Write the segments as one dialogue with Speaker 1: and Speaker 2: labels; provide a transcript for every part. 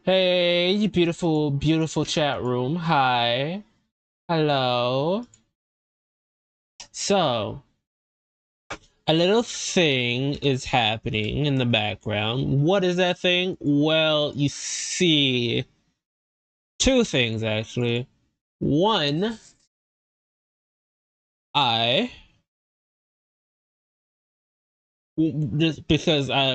Speaker 1: Hey, you beautiful, beautiful chat room. Hi. Hello. So, a little thing is happening in the background. What is that thing? Well, you see two things actually. One, I just because my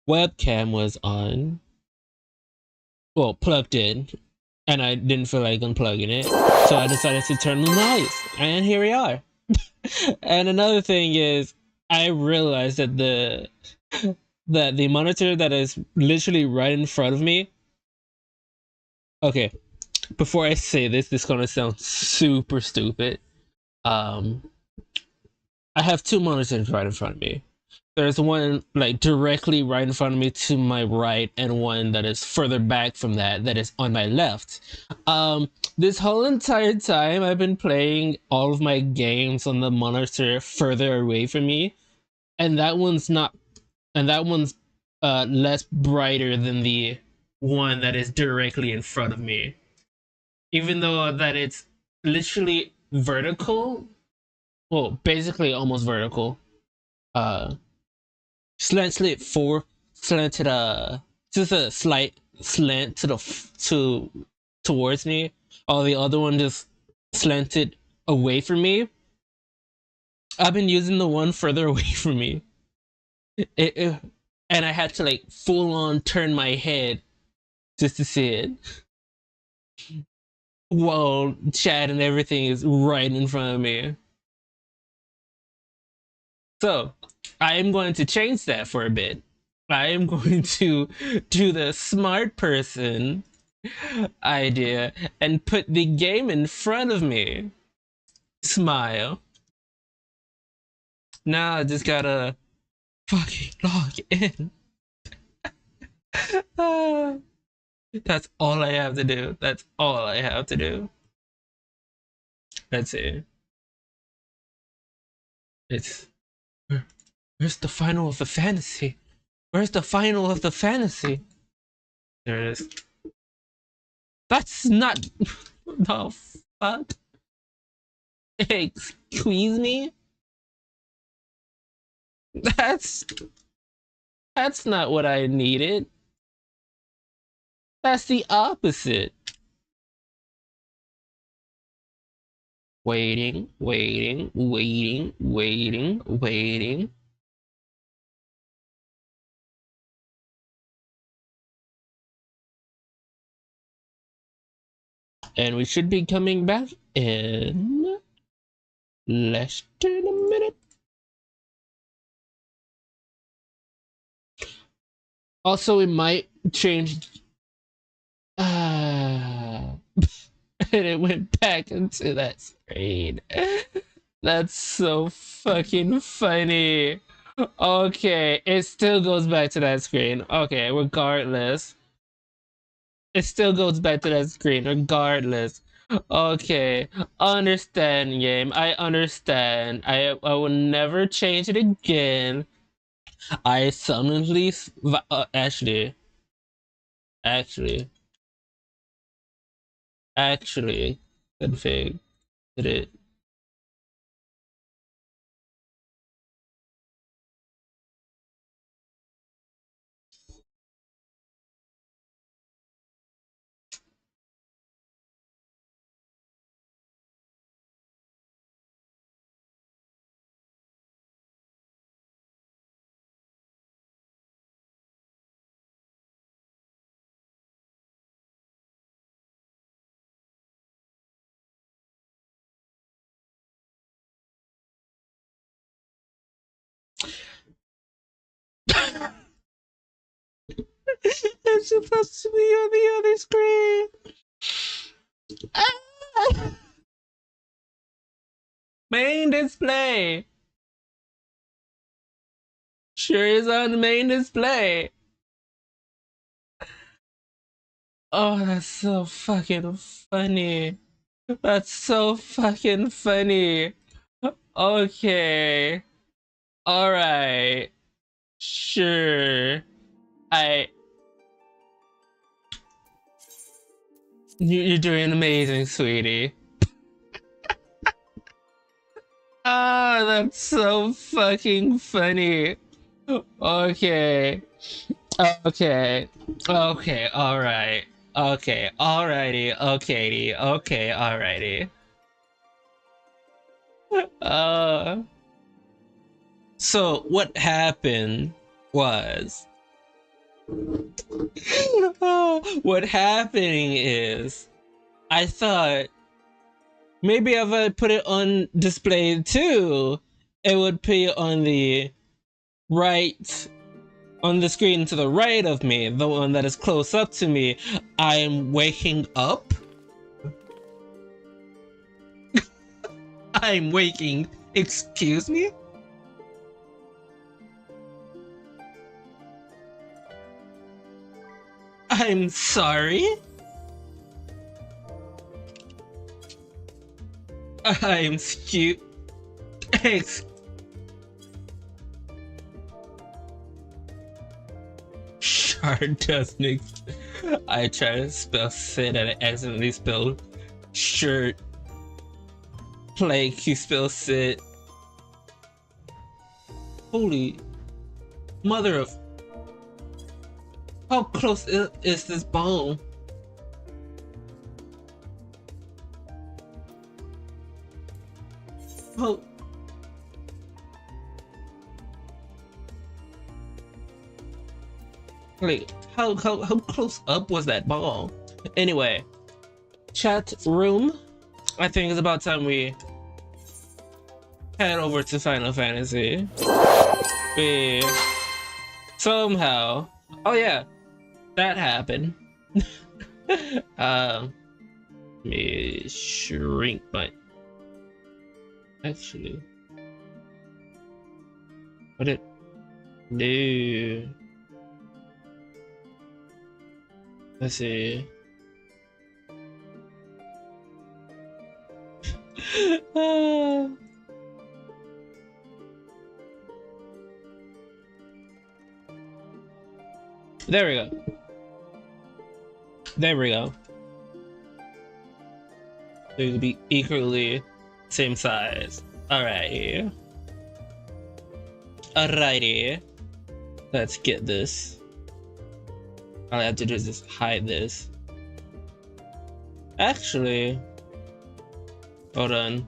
Speaker 1: webcam was on, well, plugged in, and I didn't feel like unplugging it, so I decided to turn on the lights, and here we are. And another thing is, I realized that the monitor that is literally right in front of me. Okay, before I say this gonna sound super stupid. Um, I have two monitors right in front of me. There's one like directly right in front of me to my right, and one that is further back from that is on my left. This whole entire time I've been playing all of my games on the monitor further away from me, and that one's not, and that one's less brighter than the one that is directly in front of me. Even though that it's literally vertical, well, basically almost vertical. Uh, slanted just a slight slant to towards me. All the other one just slanted away from me. I've been using the one further away from me. It and I had to like full on turn my head just to see it. While chat and everything is right in front of me. So I am going to change that for a bit. I am going to do the smart person idea and put the game in front of me. Smile. Now I just gotta fucking log in. That's all I have to do. That's all I have to do. That's it. It's where's the final of the fantasy? Where's the final of the fantasy? There it is. That's not the fuck. Excuse me? That's that's not what I needed. That's the opposite. Waiting, waiting, waiting, waiting, waiting. And we should be coming back in less than a minute. Also, it might change. And it went back into that screen. That's so fucking funny. Okay, it still goes back to that screen. Okay, regardless. It still goes back to that screen, regardless. Okay, understand, game. I understand. I will never change it again. I suddenly, actually, actually, config did it. It's supposed to be on the other screen. Ah! Main display. Sure is on the main display. Oh, that's so fucking funny. That's so fucking funny. Okay. Alright. Sure. I. You're doing amazing, sweetie. Ah, that's so fucking funny. Okay. Okay. Okay, alright. Okay, alrighty, okayty, okay, alrighty. Uh, so what happened was, what happening is, I thought maybe if I put it on display too, it would be on the right, on the screen to the right of me, the one that is close up to me. I'm waking up. I'm waking. Excuse me? I'm sorry? I'm ex- Shard doesn't I try to spell sit and I accidentally spelled shirt. Like you spell sit. Holy mother of... How close is this ball? Oh. Like, how close up was that ball? Anyway, chat room. I think it's about time we head over to Final Fantasy. We somehow... Oh yeah, that happened. Let me shrink my... Actually... What did... No... Let's see... There we go. There we go. They could be equally same size. Alrighty. Alrighty. Let's get this. All I have to do is just hide this. Actually, hold on.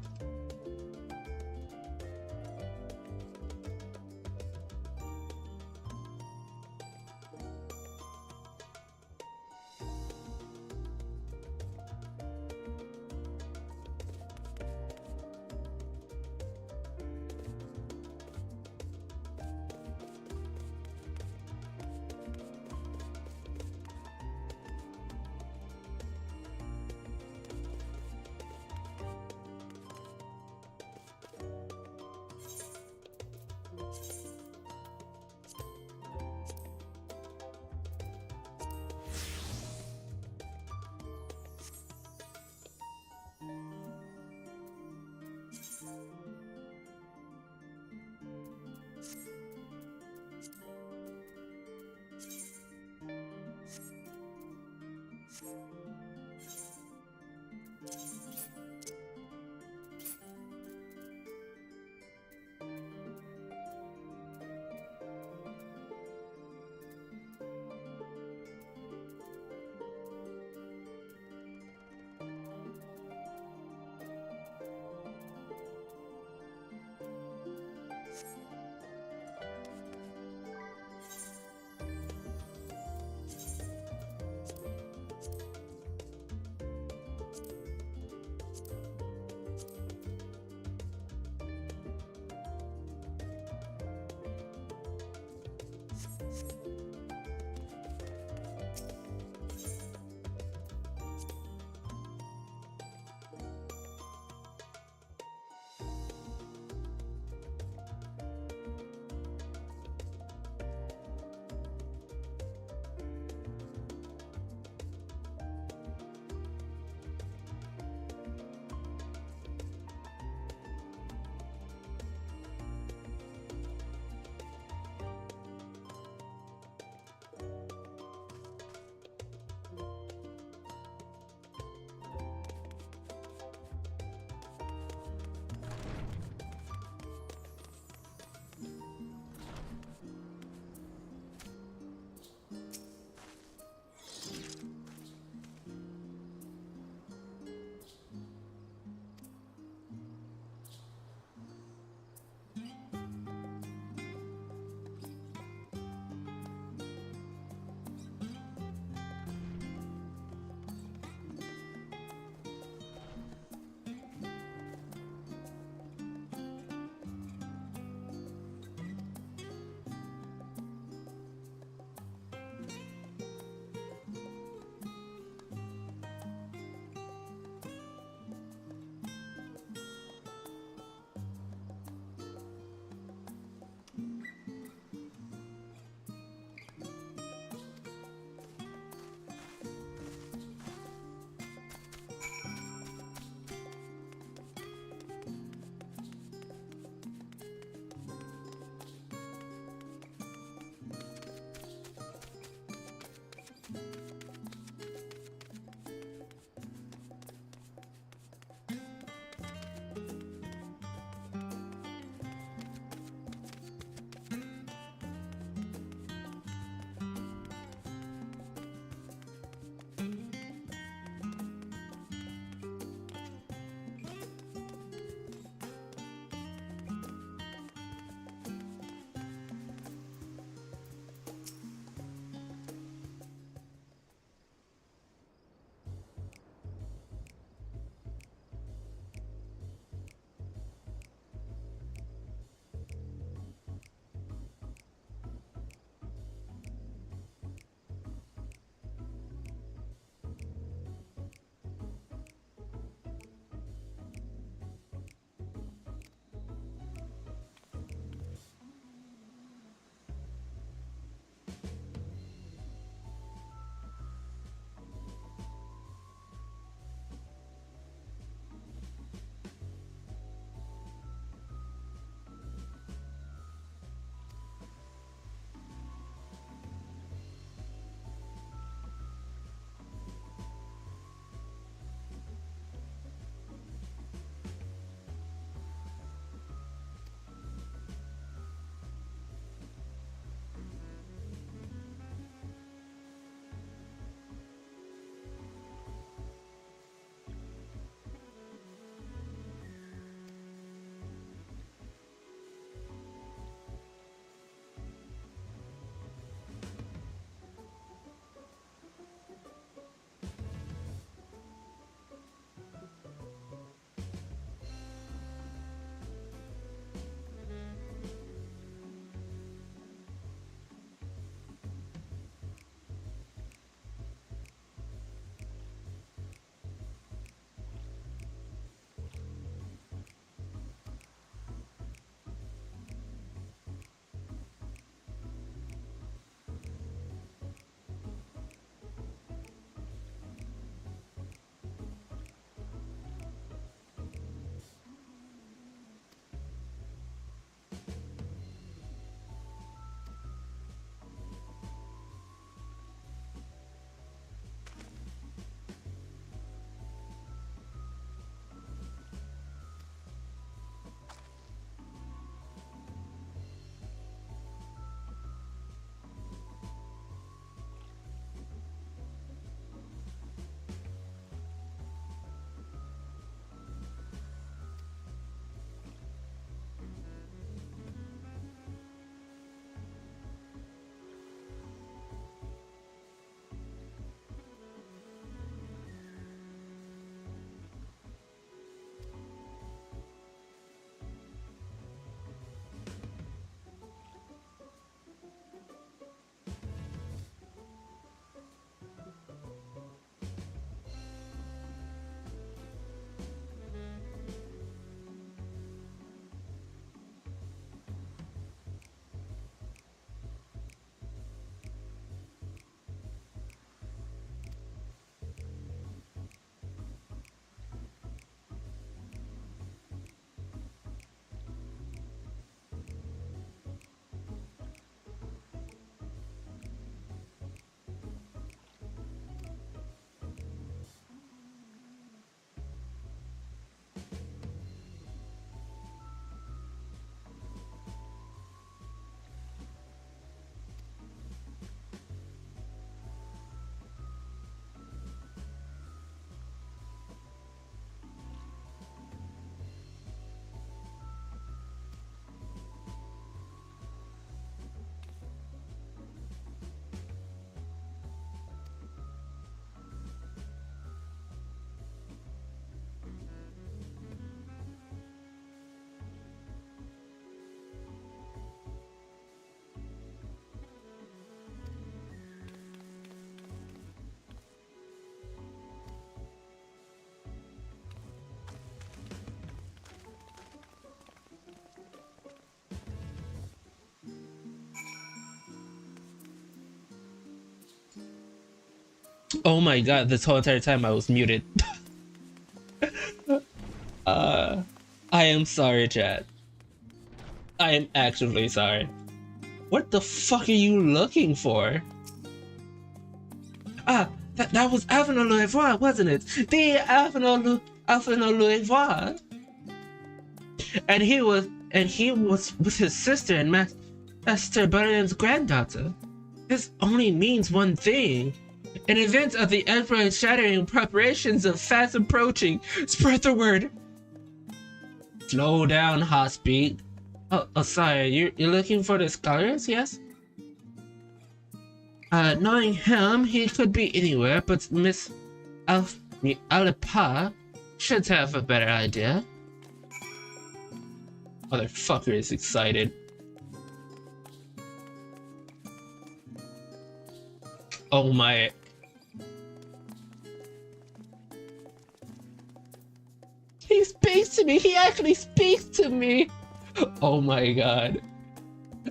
Speaker 1: Oh my god, this whole entire time I was muted. I am sorry, chat. I am actually sorry. What the fuck are you looking for? Ah, that was Avenue Louvois, wasn't it? The Avenue Louvois. And he was with his sister and Master Bernard's granddaughter. This only means one thing. In event of the Emperor shattering preparations of fast approaching, spread the word. Slow down, Hospeak. Oh, sorry, you're looking for the scholars, yes? Knowing him, he could be anywhere, but Miss Alipa should have a better idea. Motherfucker is excited. Oh my. He speaks to me! He actually speaks to me! Oh my god.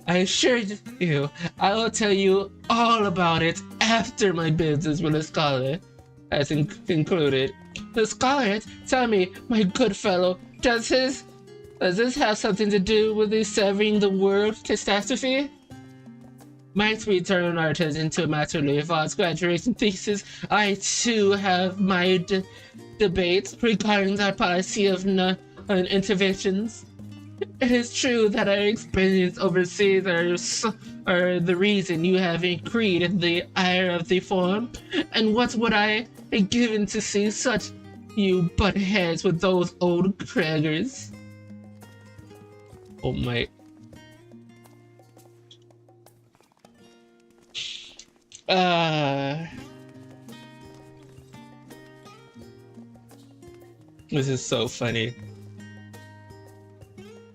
Speaker 1: I assure you, I will tell you all about it after my business with the scholar has concluded. The scholar, tell me, my good fellow, does this have something to do with the severing the world catastrophe? Might we turn our attention to Master Louvois' graduation thesis? I too have my debates regarding that policy of interventions. It is true that our experience overseas are the reason you have increased the ire of the forum, and what would I have given to see such you butt heads with those old craggers? Oh my. This is so funny.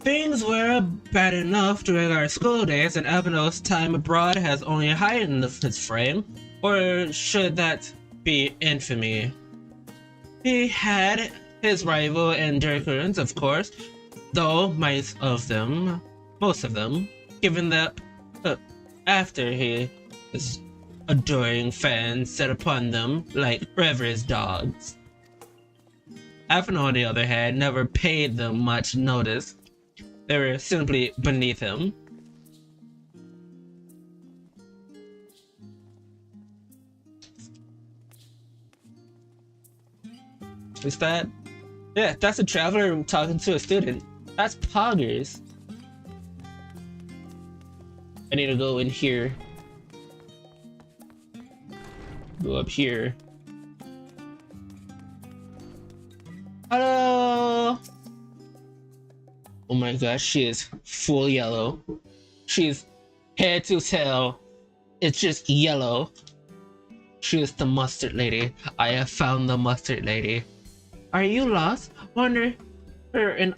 Speaker 1: Things were bad enough during our school days, and Abinow's time abroad has only heightened his frame. Or should that be infamy? He had his rival and Dirkens, of course, though most of them, given that after his adoring fans set upon them like reverend dogs. Avon, on the other hand, never paid them much notice. They were simply beneath him. Is that? Yeah, that's a traveler talking to a student. That's poggers. I need to go in here. Go up here. Hello! Oh my gosh, she is full yellow. She's head to tail. It's just yellow. She is the mustard lady. I have found the mustard lady. Are you lost? Wandering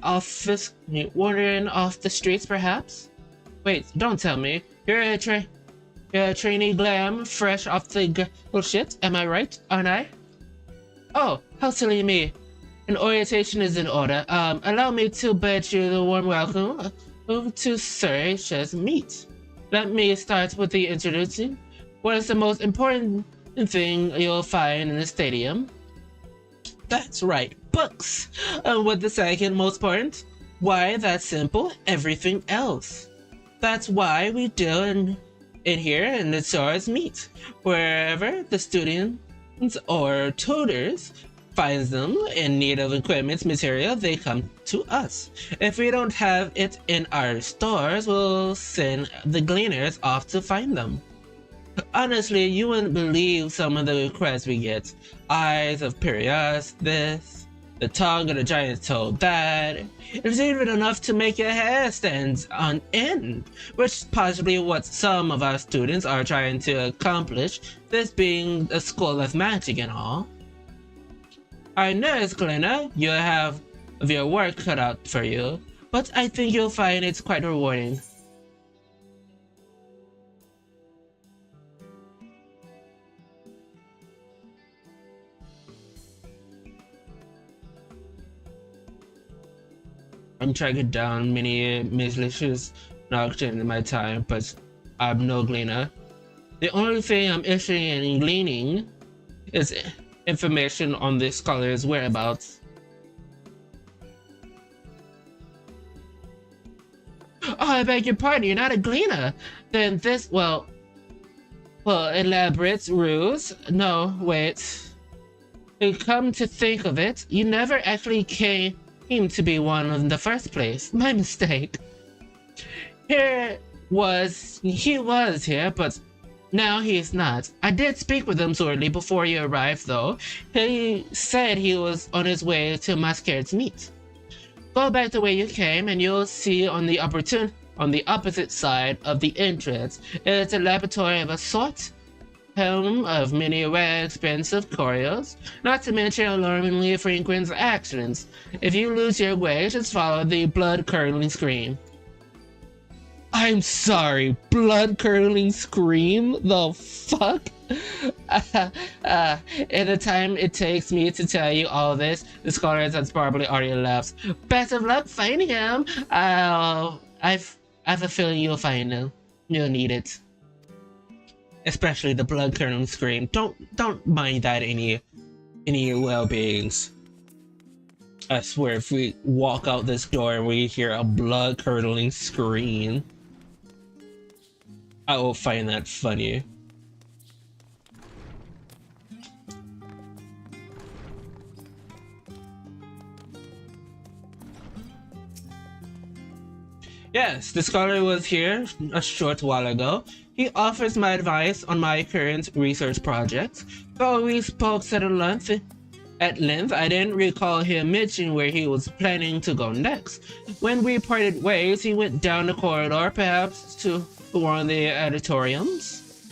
Speaker 1: off the streets, perhaps? Wait, don't tell me. You're a trainee glam, fresh off the bullshit. Am I right? Aren't I? Oh, how silly me. An orientation is in order. Allow me to bid you the warm welcome to Sir H's meet. Let me start with the introducing. What is the most important thing you'll find in the stadium? That's right, books. What the second most important? Why, that's simple. Everything else. That's why we do in here in the stores meet. Wherever the students or tutors finds them in need of equipment material, they come to us. If we don't have it in our stores, we'll send the gleaners off to find them. Honestly, you wouldn't believe some of the requests we get. Eyes of Piraeus this, the tongue of the giant's toe that. It's even enough to make your hair stand on end, which is possibly what some of our students are trying to accomplish, this being a school of magic and all. I know, Glenna, you have your work cut out for you, but I think you'll find it's quite rewarding. I'm tracking down many malicious nocturne in my time, but I'm no gleaner. The only thing I'm interested in gleaning is information on the scholar's whereabouts. Oh, I beg your pardon, you're not a gleaner. Then this, well, elaborate ruse. No, wait. Come to think of it, you never actually came to be one in the first place. My mistake. He was here, but now he's not. I did speak with him shortly before you arrived, though. He said he was on his way to Mascare's meet. Go back the way you came, and you'll see on the opposite side of the entrance, it's a laboratory of a sort. Home of many rare, expensive curios, not to mention alarmingly frequent accidents. If you lose your way, just follow the blood-curdling scream. I'm sorry, blood-curdling scream? The fuck? In the time it takes me to tell you all this, the scholar has probably already left. Best of luck finding him. I have a feeling you'll find him. You'll need it. Especially the blood-curdling scream. Don't mind that any well-beings. I swear, if we walk out this door and we hear a blood-curdling scream, I will find that funny. Yes, the scholar was here a short while ago. He offers my advice on my current research project. Though we spoke at length, I didn't recall him mentioning where he was planning to go next. When we parted ways, he went down the corridor, perhaps to one of the auditoriums.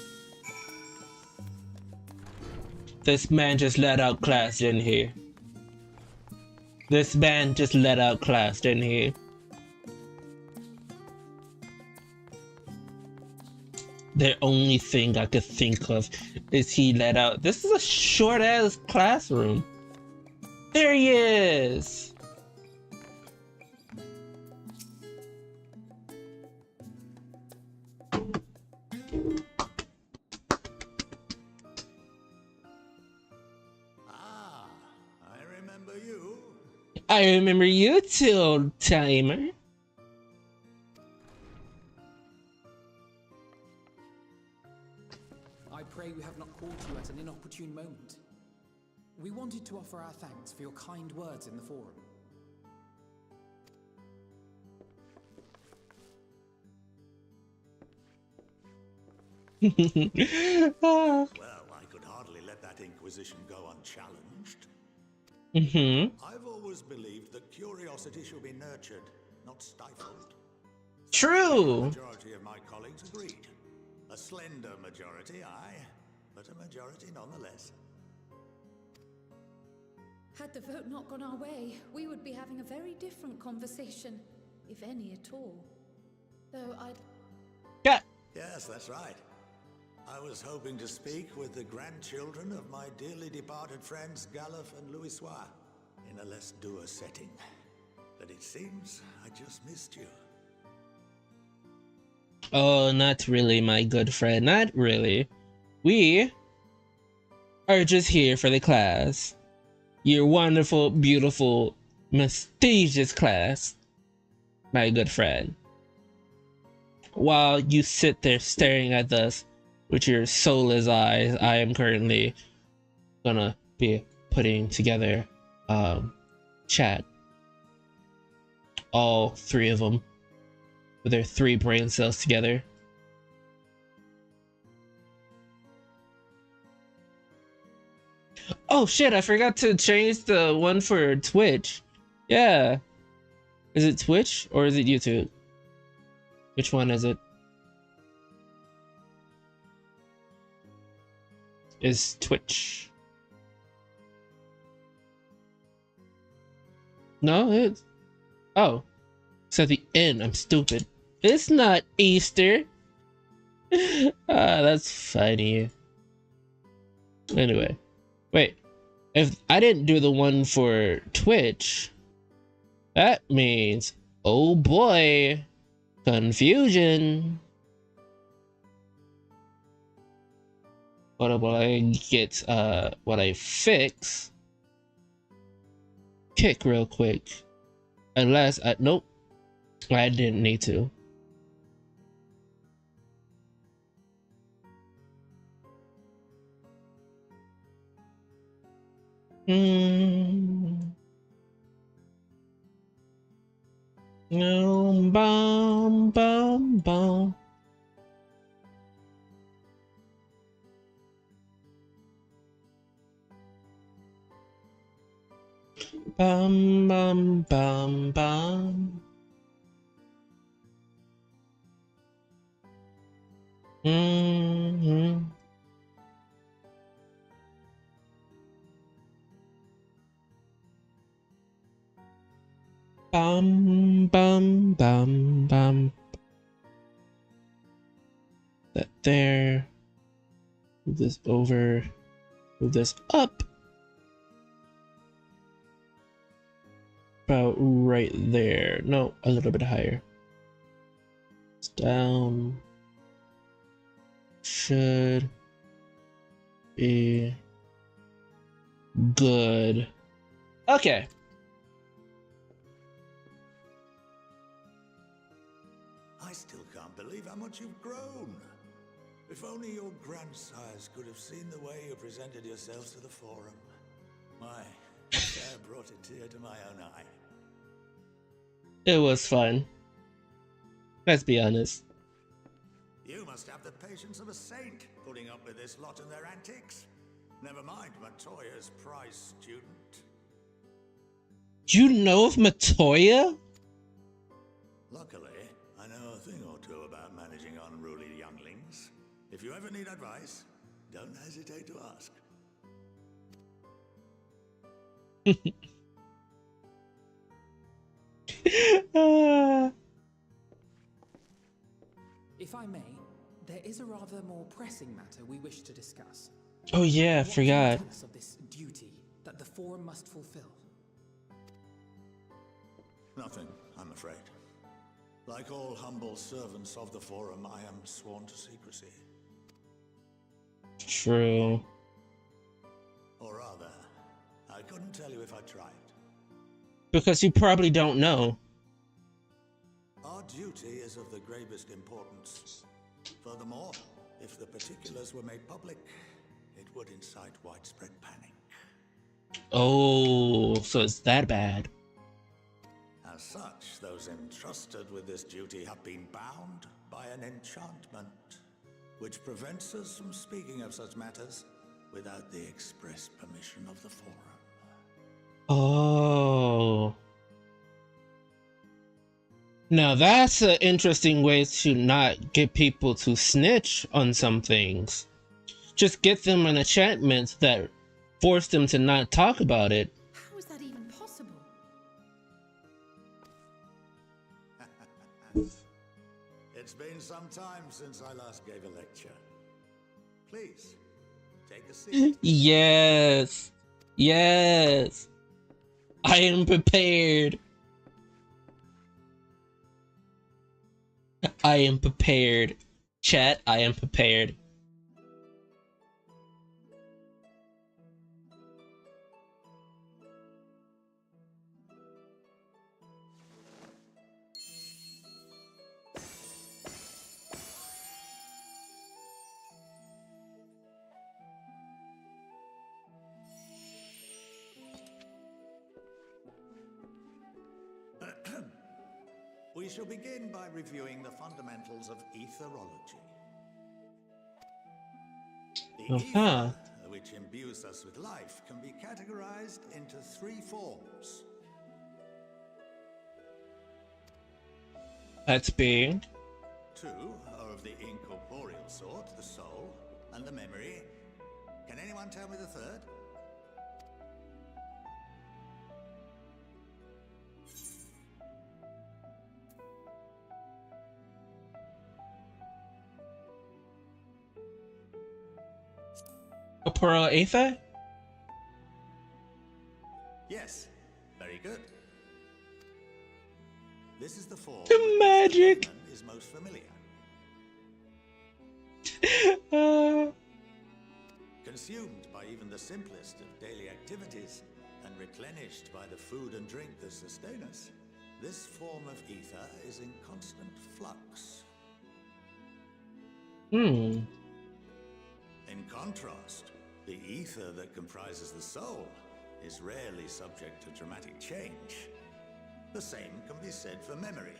Speaker 1: This man just let out class, didn't he? This man just let out class, didn't he? The only thing I could think of is he let out. This is a short ass classroom. There he is.
Speaker 2: Ah, I remember you.
Speaker 1: I remember you too, Timer.
Speaker 3: I pray we have not called you at an inopportune moment. We wanted to offer our thanks for your kind words in the forum.
Speaker 2: Well, I could hardly let that inquisition go unchallenged. I've always believed that curiosity should be nurtured, not stifled.
Speaker 1: True.
Speaker 2: The majority of my colleagues agreed. A slender majority, aye, but a majority nonetheless.
Speaker 4: Had the vote not gone our way, we would be having a very different conversation, if any at all. Though
Speaker 1: Yeah.
Speaker 2: Yes, that's right. I was hoping to speak with the grandchildren of my dearly departed friends Galuf and Louisois in a less dour setting. But it seems I just missed you.
Speaker 1: Oh, not really, my good friend. Not really. We are just here for the class. Your wonderful, beautiful, prestigious class, my good friend. While you sit there staring at us with your soulless eyes, I am currently gonna be putting together chat. All three of them with their 3 brain cells together. Oh shit, I forgot to change the one for Twitch. Yeah. Is it Twitch or is it YouTube? Which one is it? Is Twitch. No, it's... Oh. It's at the end. I'm stupid. It's not Easter. That's funny. Anyway. Wait. If I didn't do the one for Twitch, that means... Oh boy. Confusion. But will I get what I fix? Kick real quick. Unless I nope. I didn't need to. No, bum bum bum. Bum bum bum bum. Mm-hmm. Bum bum bum bum. That there. Move this over. Move this up. About right there. No, a little bit higher. It's down. Should be good. Okay.
Speaker 2: I still can't believe how much you've grown. If only your grandsires could have seen the way you presented yourselves to the forum. My affair brought a tear to my own eye.
Speaker 1: It was fun. Let's be honest.
Speaker 2: You must have the patience of a saint, putting up with this lot and their antics. Never mind Matoya's prize student.
Speaker 1: You know of Matoya?
Speaker 2: Luckily, I know a thing or two about managing unruly younglings. If you ever need advice, don't hesitate to ask.
Speaker 3: If I may, there is a rather more pressing matter we wish to discuss.
Speaker 1: Oh yeah, I
Speaker 3: What can you
Speaker 1: forgot.
Speaker 3: tell us of this duty that the Forum must fulfill?
Speaker 2: Nothing, I'm afraid. Like all humble servants of the Forum, I am sworn to secrecy.
Speaker 1: True.
Speaker 2: Or rather, I couldn't tell you if I tried.
Speaker 1: Because you probably don't know.
Speaker 2: Our duty is of the gravest importance. Furthermore, if the particulars were made public, it would incite widespread panic.
Speaker 1: Oh, so it's that bad.
Speaker 2: As such, those entrusted with this duty have been bound by an enchantment, which prevents us from speaking of such matters without the express permission of the Forum.
Speaker 1: Oh. Now that's an interesting way to not get people to snitch on some things. Just get them an enchantment that force them to not talk about it.
Speaker 4: How is that even possible?
Speaker 2: It's been some time since I last gave a lecture. Please, take a seat.
Speaker 1: Yes. Yes. I am prepared. I am prepared. Chat, I am prepared.
Speaker 2: We shall begin by reviewing the fundamentals of etherology. The
Speaker 1: Uh-huh.
Speaker 2: ether, which imbues us with life, can be categorized into three forms.
Speaker 1: That's big.
Speaker 2: Two are of the incorporeal sort, the soul and the memory. Can anyone tell me the third?
Speaker 1: Corporeal Aether?
Speaker 2: Yes, very good. This is the form
Speaker 1: The
Speaker 2: with which
Speaker 1: magic.
Speaker 2: human is most familiar. consumed by even the simplest of daily activities, and replenished by the food and drink that sustain us. This form of ether is in constant flux.
Speaker 1: Hmm.
Speaker 2: In contrast, the ether that comprises the soul is rarely subject to dramatic change. The same can be said for memory,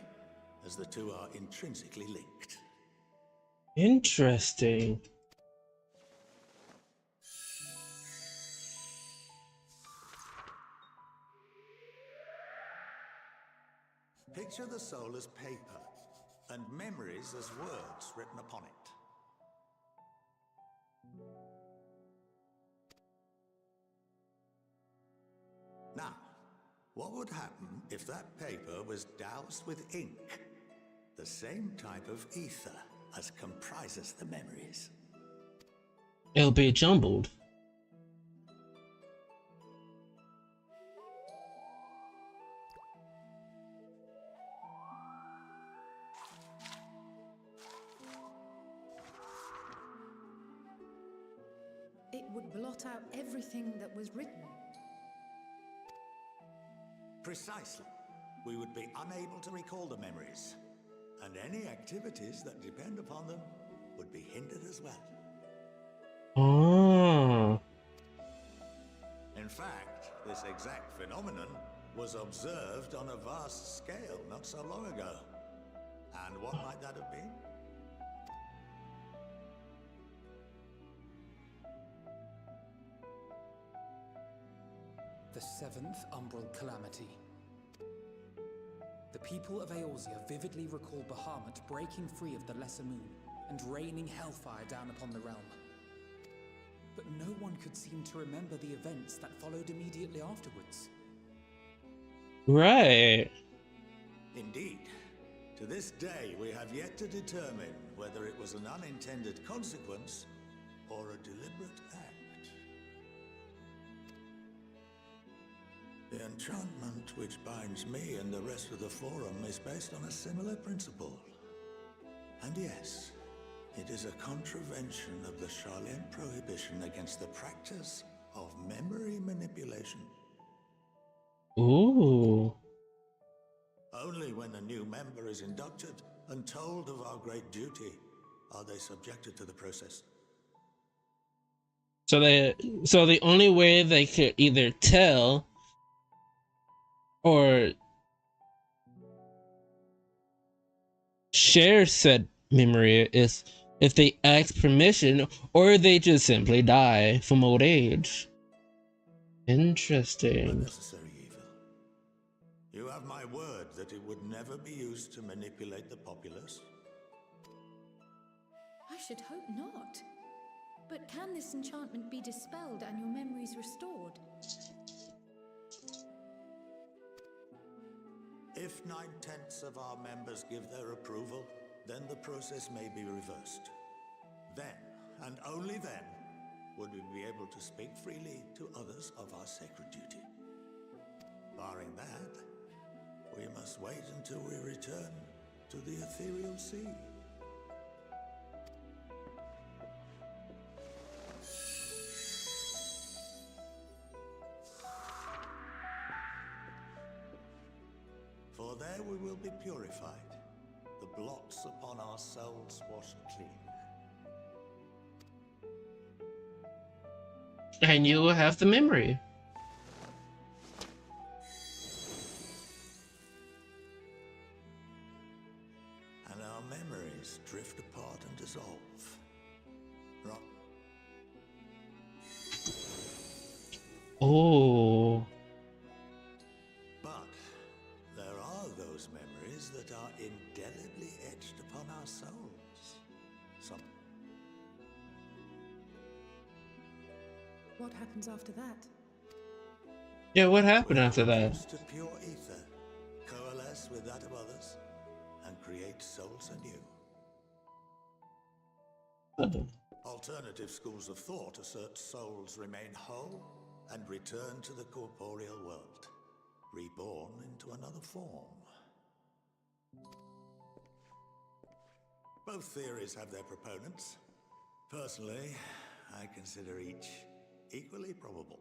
Speaker 2: as the two are intrinsically linked.
Speaker 1: Interesting.
Speaker 2: Picture the soul as paper, and memories as words written upon it. Now, what would happen if that paper was doused with ink? The same type of ether as comprises the memories.
Speaker 1: It'll be jumbled.
Speaker 4: It would blot out everything that was written.
Speaker 2: Precisely. We would be unable to recall the memories, and any activities that depend upon them would be hindered as well.
Speaker 1: Oh.
Speaker 2: In fact, this exact phenomenon was observed on a vast scale not so long ago. And what might that have been?
Speaker 3: The seventh umbral calamity. The people of Eorzea vividly recall Bahamut breaking free of the Lesser Moon and raining hellfire down upon the realm. But no one could seem to remember the events that followed immediately afterwards.
Speaker 1: Right.
Speaker 2: Indeed. To this day, we have yet to determine whether it was an unintended consequence or a deliberate act. The enchantment which binds me and the rest of the Forum is based on a similar principle. And yes, it is a contravention of the Sharlayan prohibition against the practice of memory manipulation.
Speaker 1: Ooh.
Speaker 2: Only when a new member is inducted and told of our great duty are they subjected to the process.
Speaker 1: So the only way they could either tell or share said memory is if they ask permission or they just simply die from old age. Interesting.
Speaker 2: Unnecessary evil. You have my word that it would never be used to manipulate the populace?
Speaker 4: I should hope not. But can this enchantment be dispelled and your memories restored?
Speaker 2: If 9/10 of our members give their approval, then the process may be reversed. Then, and only then, would we be able to speak freely to others of our sacred duty. Barring that, we must wait until we return to the ethereal sea. For there we will be purified, the blots upon our souls washed clean.
Speaker 1: And you will have the memory.
Speaker 2: And our memories drift apart and dissolve.
Speaker 1: Oh.
Speaker 2: But there are those memories that are indelibly etched upon our souls. Some
Speaker 4: What happens after that?
Speaker 1: Yeah, what happened after that?
Speaker 2: reduce to pure ether, coalesce with that of others, and create souls anew.
Speaker 1: Oh.
Speaker 2: Alternative schools of thought assert souls remain whole and return to the corporeal world, reborn into another form. Both theories have their proponents. Personally, I consider each equally probable.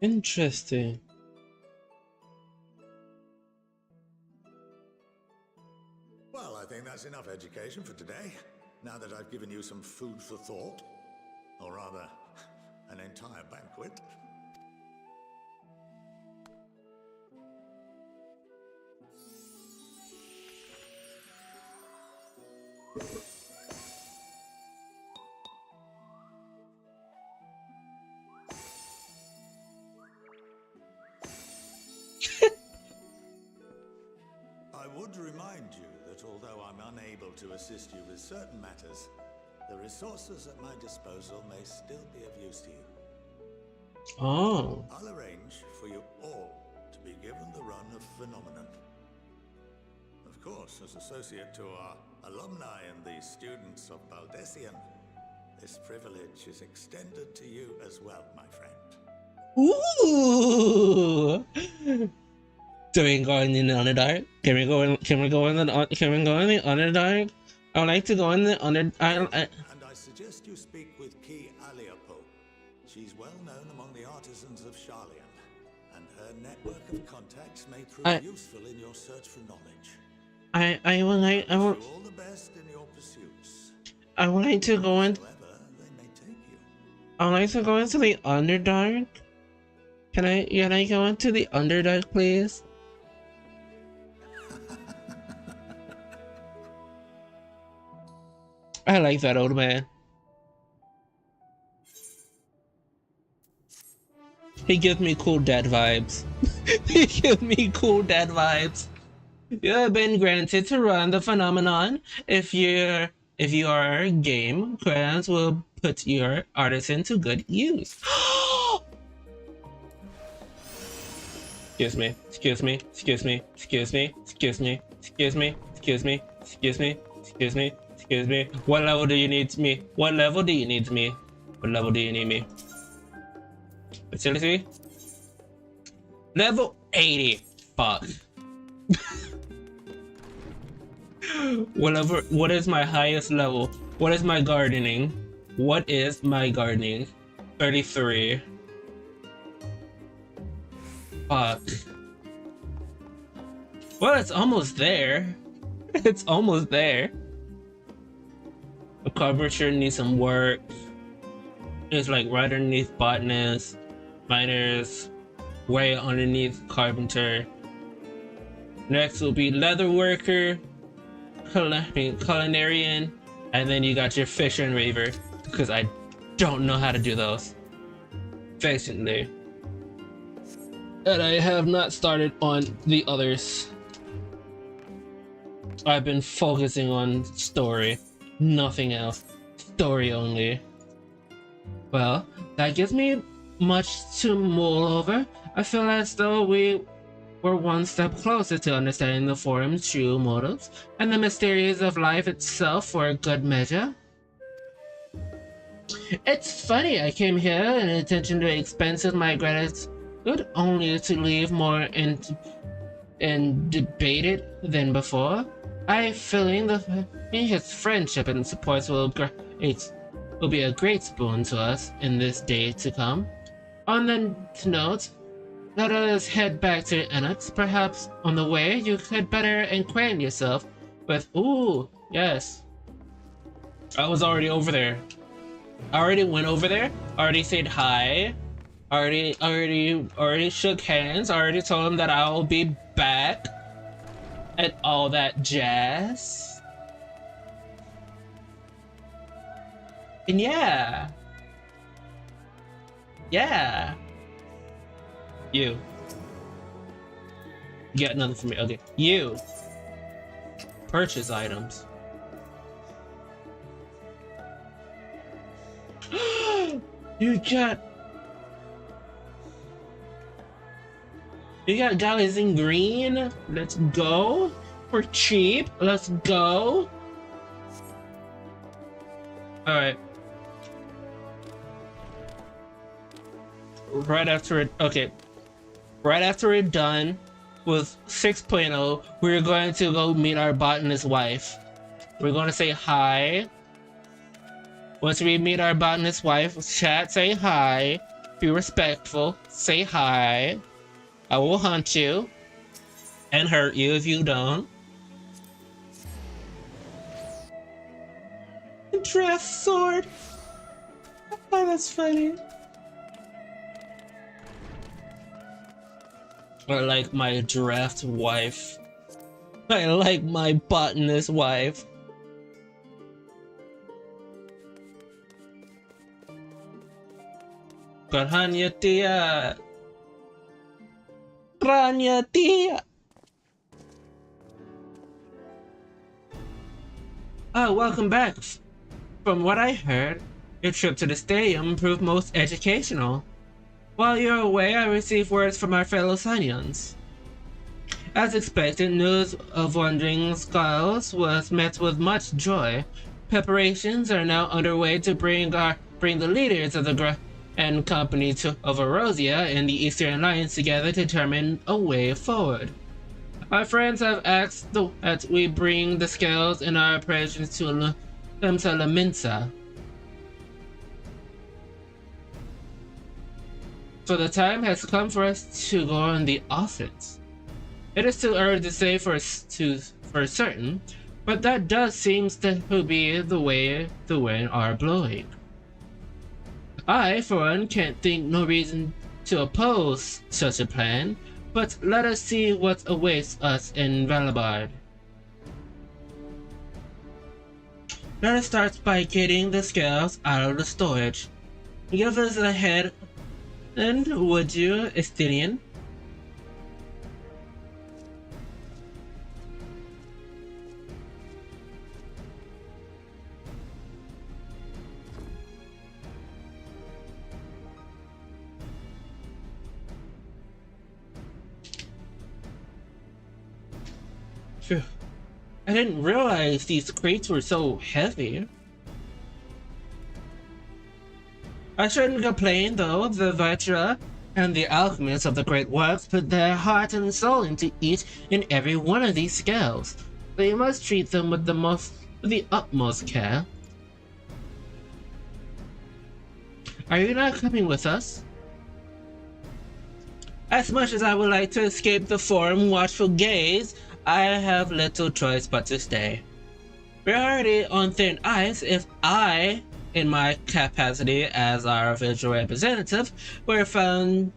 Speaker 1: Interesting.
Speaker 2: Well, I think that's enough education for today. Now that I've given you some food for thought, or rather, an entire banquet. I would remind you that although I'm unable to assist you with certain matters, the resources at my disposal may still be of use to you.
Speaker 1: Oh.
Speaker 2: I'll arrange for you all to be given the run of Phenomenon. Of course, as associate to our alumni and the students of Baldessian, this privilege is extended to you as well, my friend.
Speaker 1: Ooh. Do we go in the Underdark? Can we go in? Can we go in the? Can we go in the Underdark? I would like to go in the
Speaker 2: And I suggest you speak with Ki Aliapo. She's well known among the artisans of Sharlayan, and her network of contacts may prove useful in your search for knowledge.
Speaker 1: I would like. I would.
Speaker 2: Wish you all the best in your pursuits.
Speaker 1: I would like to go in.
Speaker 2: Wherever they may take you.
Speaker 1: I would like to go into the Underdark. Can I go into the Underdark, please? I like that old man. He gives me cool dad vibes. He gives me cool dad vibes. You have been granted to run the phenomenon. If you are game, grants will put your artisan to good use. Excuse me, excuse me, excuse me, excuse me, excuse me, excuse me, excuse me, excuse me, excuse me, excuse me. What level do you need me? What level do you need me? What level do you need me? Seriously? Level 80. Fuck. Whatever. What is my highest level? What is my gardening? What is my gardening? 33. Fuck. Well, it's almost there. It's almost there. The carburetor needs some work. It's like right underneath botanist, miners, way underneath carpenter. Next will be leather worker, culinarian, and then you got your fisher and raver, because I don't know how to do those efficiently. And I have not started on the others. I've been focusing on story, nothing else. Story only. Well, that gives me much to mull over. I feel as though we were one step closer to understanding the forum's true motives and the mysteries of life itself for a good measure. It's funny, I came here in intention to expense my gratitude only to leave more in debated than before. I feeling his friendship and support will be a great boon to us in this day to come. On the note, let us head back to Enix. Perhaps on the way you could better acquaint yourself with. Ooh, yes. I was already over there. I already went over there. Already said hi. Already shook hands. Already told him that I'll be back. And all that jazz. And yeah. Yeah. You. Get nothing from me. Okay. You. Purchase items. You got galleys in green. Let's go. For cheap. Let's go. Alright. Right after it, okay. Right after we're done with 6.0, we're going to go meet our botanist wife. We're going to say hi. Once we meet our botanist wife, chat, say hi. Be respectful, say hi. I will hunt you and hurt you if you don't. Draft sword. Oh, that's funny. I like my draft wife. I like my botanist wife. Karhanya tia. Ranya tia. Oh, welcome back. From what I heard, your trip to the stadium proved most educational. While you're away, I received words from our fellow Sanyans. As expected, news of Wandering Skulls was met with much joy. Preparations are now underway to bring the leaders of the Grand Company of Erosia and the Eastern Alliance together to determine a way forward. Our friends have asked that we bring the scales in our operations to Laminsa. So the time has come for us to go on the offense. It is too early to say for certain, but that does seem to be the way the wind are blowing. I, for one, can't think no reason to oppose such a plan, but let us see what awaits us in Valabard. Let us start by getting the scales out of the storage. Give us a head, and would you, Estinian? Phew. I didn't realize these crates were so heavy. I shouldn't complain though. The Vitra and the alchemists of the Great Works put their heart and soul into each and every one of these scales. So you must treat them with the utmost care. Are you not coming with us? As much as I would like to escape the Forum watchful gaze, I have little choice but to stay. We're already on thin ice if I, in my capacity as our official representative, were found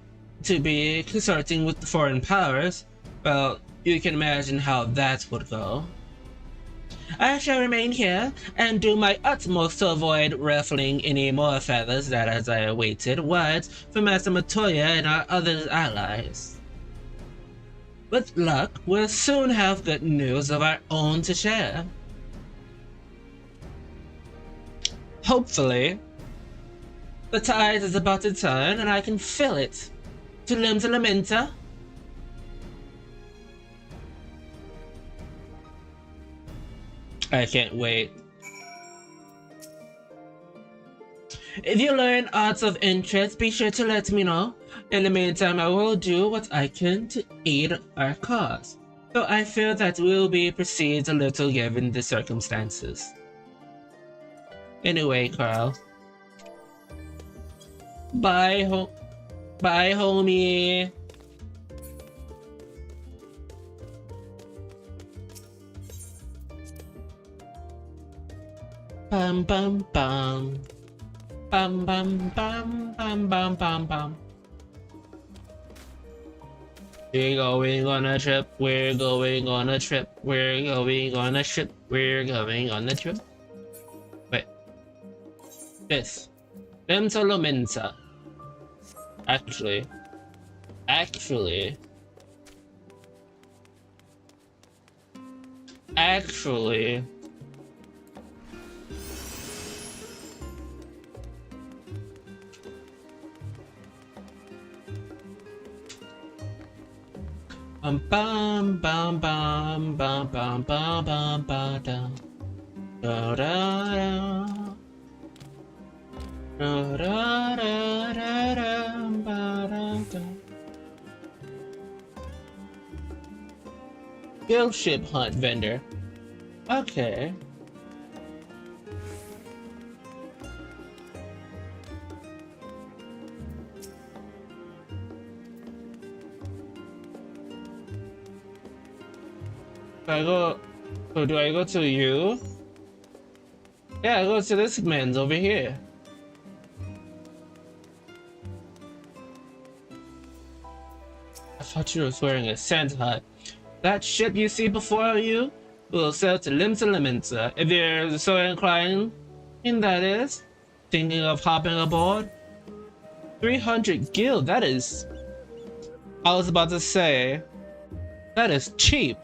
Speaker 1: to be consorting with the foreign powers. Well, you can imagine how that would go. I shall remain here and do my utmost to avoid ruffling any more feathers that as I awaited words from Master Matoya and our other allies. With luck, we'll soon have good news of our own to share. Hopefully. The tide is about to turn and I can feel it. To Lamenta. I can't wait. If you learn arts of interest, be sure to let me know. In the meantime, I will do what I can to aid our cause. Though I feel that we'll be perceived a little given the circumstances. Anyway, Carl. Bye, homie. Bum bum bum. Bum bum bum bum bum bum bum. We're going on a trip, we're going on a trip, we're going on a trip, we're going on a trip. Wait. This. Lamenta. Actually. Bum bum bum bum bum bum bum bum ba da da da da da da da ba da da. Guild ship hunt vendor. Okay. Do I go? So do I go to you? Yeah, I go to this man's over here. I thought you were wearing a Santa hat. That ship you see before you will sail to Limsa. If you're so inclined, and that is, thinking of hopping aboard. 300 guild, that is... I was about to say, that is cheap.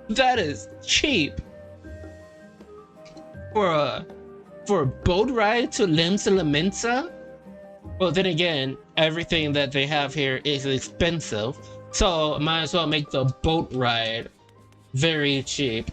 Speaker 1: That is cheap. For a boat ride to Limsa? Well, then again, everything that they have here is expensive, so might as well make the boat ride very cheap.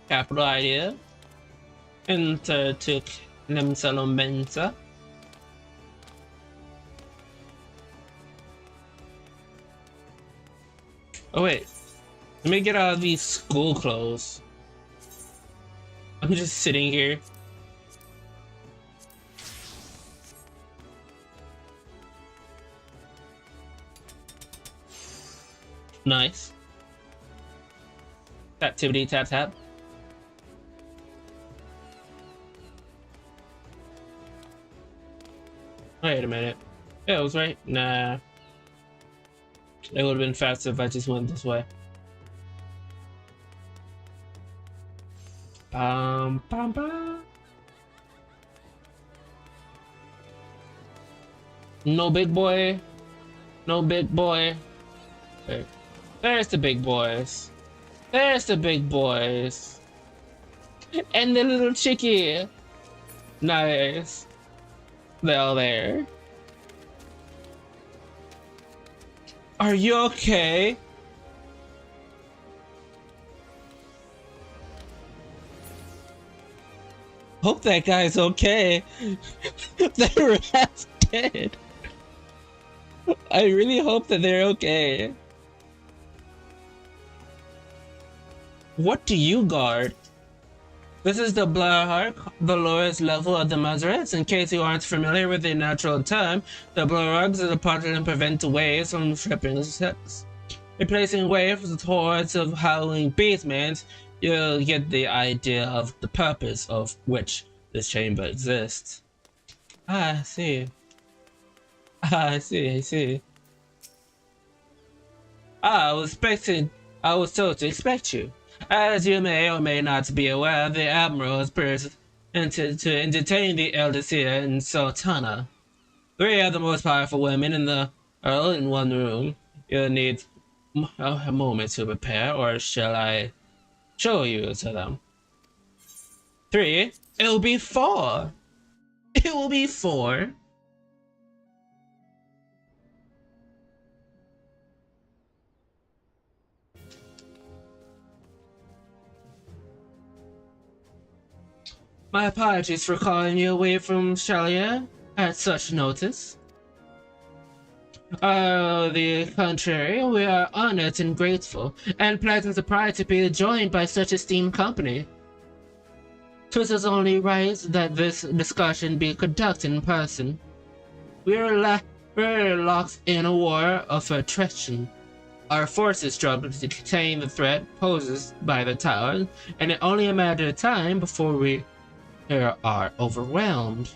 Speaker 1: Capital idea. Enter to Limsa. Oh wait, let me get out of these school clothes. I'm just sitting here. Nice. Activity tap. Wait a minute. Yeah, it was right. Nah. It would have been faster if I just went this way. Bum. No big boy. No big boy. Wait. There's the big boys. There's the big boys. And the little chickie. Nice. They're all there. Are you okay? Hope that guy's okay. The rat's dead. I really hope that they're okay. What do you guard? This is the Blairhark, the lowest level of the Mazarets. In case you aren't familiar with the natural term, the Blairharks are the part that prevent waves from tripping ships. Replacing waves with hordes of howling beastmen, you'll get the idea of the purpose of which this chamber exists. I see. I see. I was told to expect you. As you may or may not be aware, the Admiral has presented to entertain the Eldesir and Sultana. 3 of the most powerful women in the Earl in one room. You'll need a moment to prepare, or shall I show you to them? 3? It'll be 4! It will be 4! My apologies for calling you away from Shalia at such notice. The contrary, we are honored and grateful, and pleasant surprised to be joined by such esteemed company. 'Twas only right that this discussion be conducted in person. We're locked in a war of attrition. Our forces struggle to contain the threat posed by the tower, and it's only a matter of time before we are overwhelmed.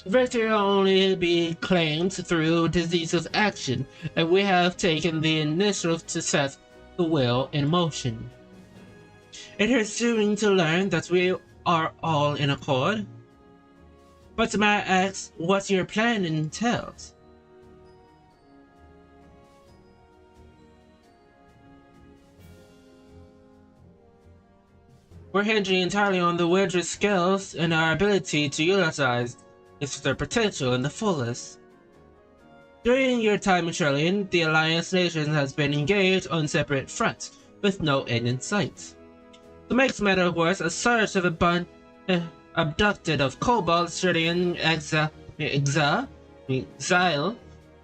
Speaker 1: Victory will only be claimed through decisive action, and we have taken the initiative to set the wheel in motion. It is soothing to learn that we are all in accord. But may I ask what your plan entails? We're hinging entirely on the Wizard's skills and our ability to utilize its their potential in the fullest. During your time in Trillion, the Alliance Nation has been engaged on separate fronts, with no end in sight. To make matters worse, a surge of abducted of Cobalt, Trillion, Exile,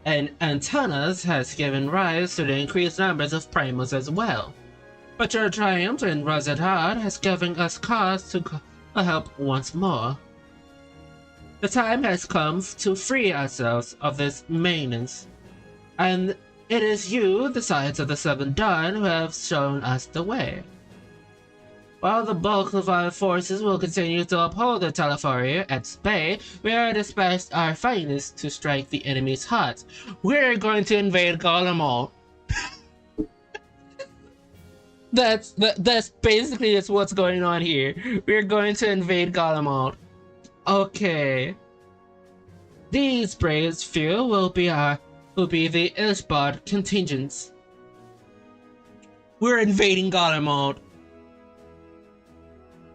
Speaker 1: and Antennas has given rise to the increased numbers of Primals as well. But your triumph in Rosethard has given us cause to help once more. The time has come to free ourselves of this maintenance, and it is you, the Science of the Seventh Dawn, who have shown us the way. While the bulk of our forces will continue to uphold the Telefaria at bay, we are dispatched our finest to strike the enemy's heart. We're going to invade Garlemald. That's basically what's going on here. We're going to invade Garlemald. Okay. These braves few will be the Ishbard contingents. We're invading Garlemald.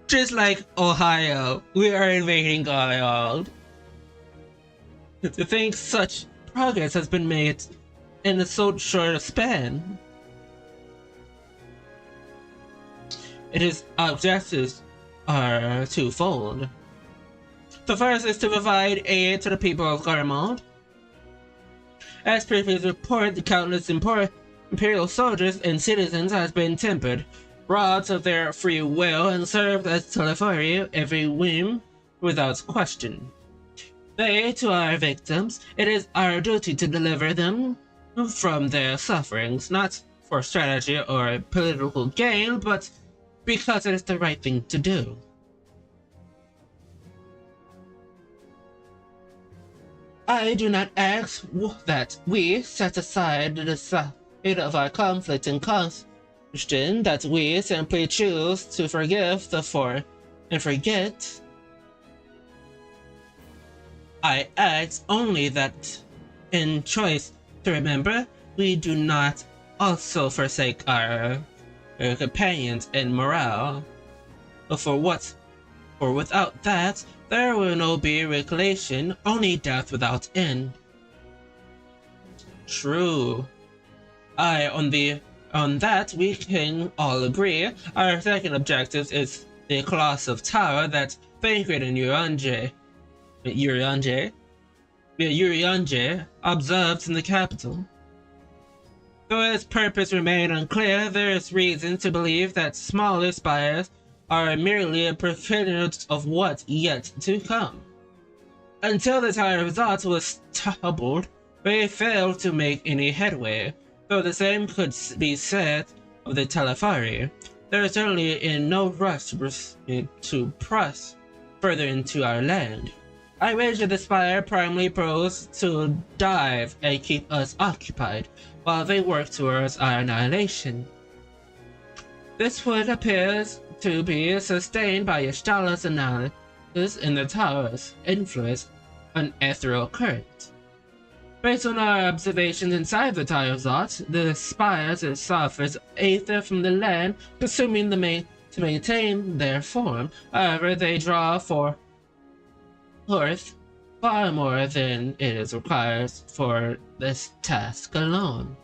Speaker 1: Just like Ohio, we are invading Garlemald. To think such progress has been made in a so short a span. Its objectives are twofold. The first is to provide aid to the people of Garlemald. As previously reported, the countless imperial soldiers and citizens has been tempered, robbed of their free will, and served as Telefaria every whim without question. They, to our victims, it is our duty to deliver them from their sufferings, not for strategy or political gain, but because it is the right thing to do. I do not ask that we set aside the side of our conflict and question, that we simply choose to forgive and forget. I ask only that in choice to remember, we do not also forsake our companions in morale. For without that, there will no be recollection, only death without end. True. On that we can all agree. Our second objective is the colossal tower that Banquet and Urianger observed in the capital. Though its purpose remains unclear, there is reason to believe that smaller spires are merely a precursor of what's yet to come. Until the tower result was toppled, we failed to make any headway, though the same could be said of the Telefaria. There is certainly in no rush to press further into our land. I wager the spire primarily pros to dive and keep us occupied, while they work towards our annihilation. This would appear to be sustained by Yshtala's analysis in the tower's influence on ethereal current. Based on our observations inside the tower resort, the spires suffers aether from the land, consuming to maintain their form. However, they draw forth far more than it is required for this task alone.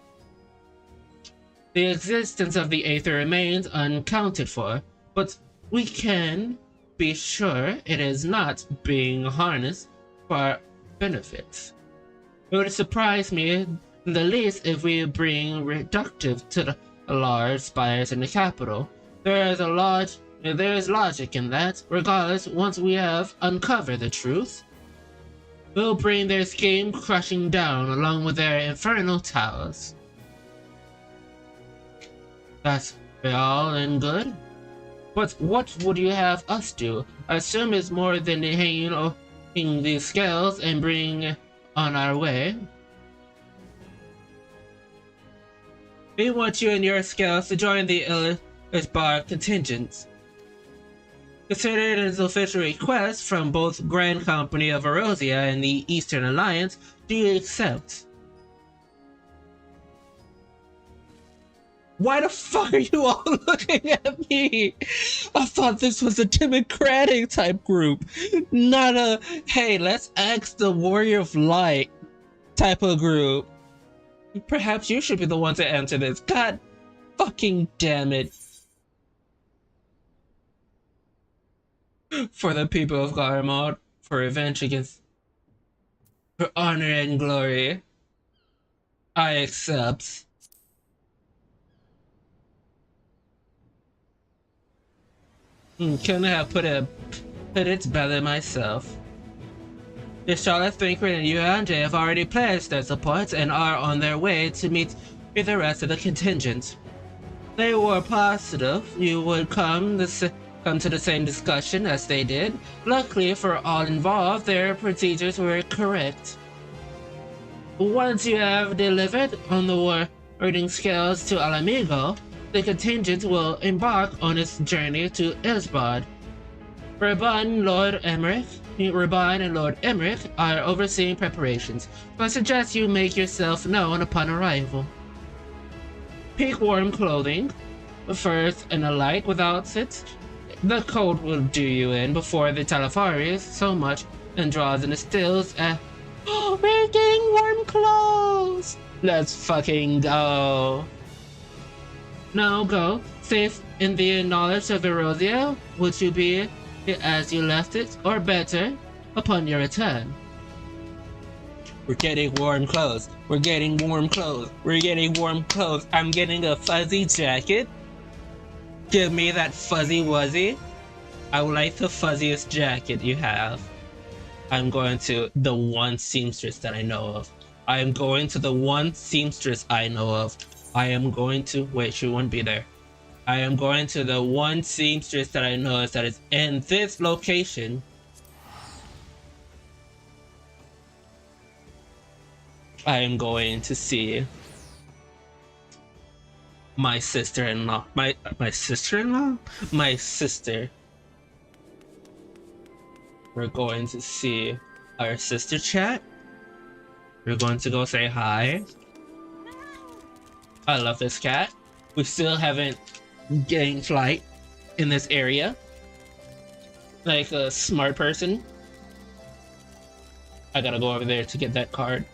Speaker 1: The existence of the aether remains unaccounted for, but we can be sure it is not being harnessed for our benefits. It would surprise me in the least if we bring reductive to the large spires in the capital. There is logic in that. Regardless, once we have uncovered the truth, we'll bring their scheme crushing down along with their infernal towers. That's all and good. But what would you have us do? I assume it's more than hanging the scales and bring on our way. We want you and your scales to join the Ishbard contingents. Considered as official request from both Grand Company of Erosia and the Eastern Alliance, do you accept? Why the fuck are you all looking at me? I thought this was a democratic type group, not a, hey, let's ask the Warrior of Light type of group. Perhaps you should be the one to answer this. God fucking damn it. For the people of Garmod, for revenge against, for honor and glory, I accept. Couldn't have put it better myself. The Charlotte Thinker and Yuan have already pledged their support and are on their way to meet with the rest of the contingent. They were positive you would come to the same discussion as they did. Luckily for all involved, their procedures were correct. Once you have delivered on the wording scales to Alamigo, the contingent will embark on its journey to Elsbad. Raban and Lord Emmerich are overseeing preparations, but I suggest you make yourself known upon arrival. Pick warm clothing, first and a light without it. The cold will do you in before the Talafaris so much and draws in the stills and oh, we're getting warm clothes! Let's fucking go. Now go, safe in the knowledge of Erosia, which you be as you left it, or better, upon your return. We're getting warm clothes. We're getting warm clothes. We're getting warm clothes. I'm getting a fuzzy jacket. Give me that fuzzy wuzzy. I would like the fuzziest jacket you have. I'm going to the one seamstress that I know of. I am going to the one seamstress I know of. I am going to, wait, she won't be there. I am going to the one seamstress that I know that is in this location. I am going to see my sister-in-law. My sister-in-law? My sister. We're going to see our sister chat. We're going to go say hi. I love this cat. We still haven't gained flight in this area. Like a smart person. I gotta go over there to get that card.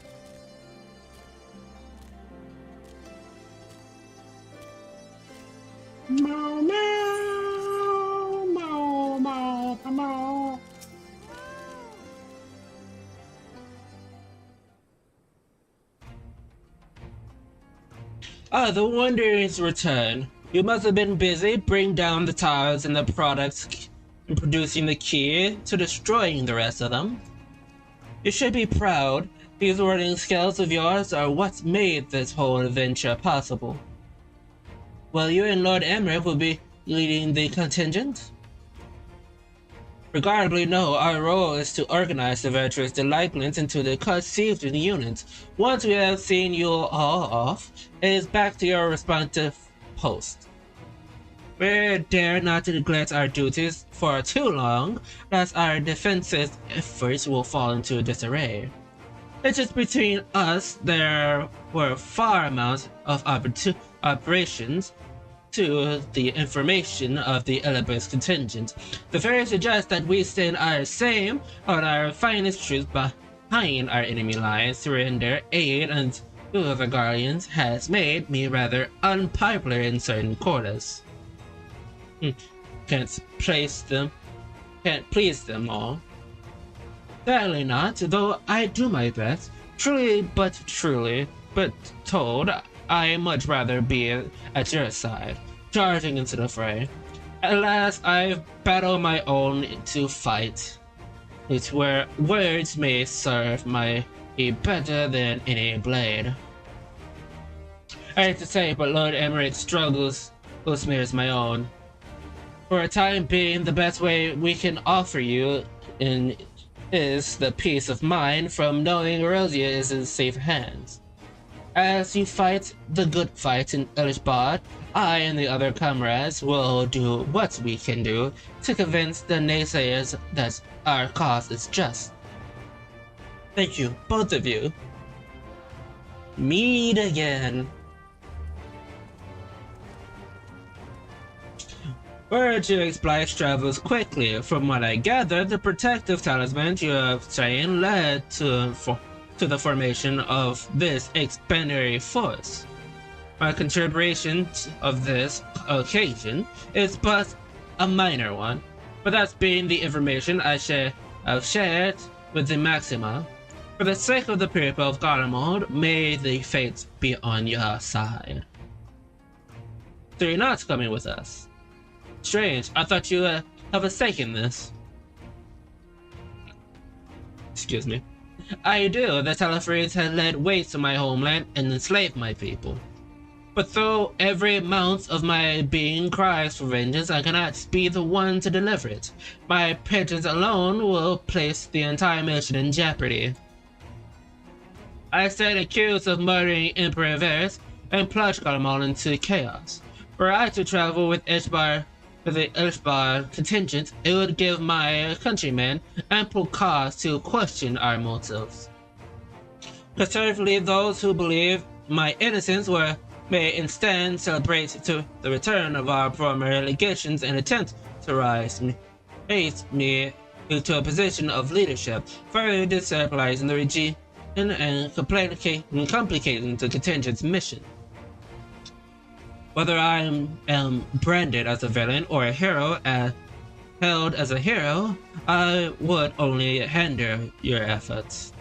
Speaker 1: Meow, meow, meow, meow, meow. Ah, the Wanderer's return. You must have been busy bringing down the tiles and the products and producing the key to destroying the rest of them. You should be proud. These wording skills of yours are what's made this whole adventure possible. Well, you and Lord Emmerich will be leading the contingent? Regardably no, our role is to organize the virtuous delinquents into the conceived units. Once we have seen you all off, it is back to your respective post. We dare not to neglect our duties for too long, lest our defensive efforts will fall into disarray. It's just between us there were far amounts of operations to the information of the Elibus contingent. The fairy suggests that we stand our same on our finest troops behind our enemy lines to render aid, and two of the guardians has made me rather unpopular in certain quarters. Can't please them all. Sadly not, though I do my best. Truly, but told, I much rather be at your side, charging into the fray. At last, I've battled my own to fight. It's where words may serve my better than any blade. I hate to say, but Lord Emmerich's struggles smears my own. For a time being, the best way we can offer you is the peace of mind from knowing Erosia is in safe hands. As you fight the good fight in Elishbad, I and the other comrades will do what we can do to convince the naysayers that our cause is just. Thank you, both of you. Meet again. Word to Explice travels quickly. From what I gather, the protective talisman you are saying led to the formation of this expandatory force. My contribution of this occasion is but a minor one, but that's been the information I've shared with the Maxima. For the sake of the people of Garlemald, may the fates be on your side. So you're not coming with us? Strange, I thought you have a stake in this. Excuse me. I do. The Telefrees had laid waste to my homeland and enslaved my people. But though every ounce of my being cries for vengeance, I cannot be the one to deliver it. My presence alone will place the entire mission in jeopardy. I stand accused of murdering Emperor Varys and plunge Garlemald into chaos. Were I to travel with the Ishbar contingent, it would give my countrymen ample cause to question our motives. Conservatively, those who believe my innocence may instead celebrate the return of our former legations and attempt to raise me into a position of leadership, further destabilizing the region and complicating the contingent's mission. Whether I am branded as a villain or a hero, held as a hero, I would only hinder your efforts.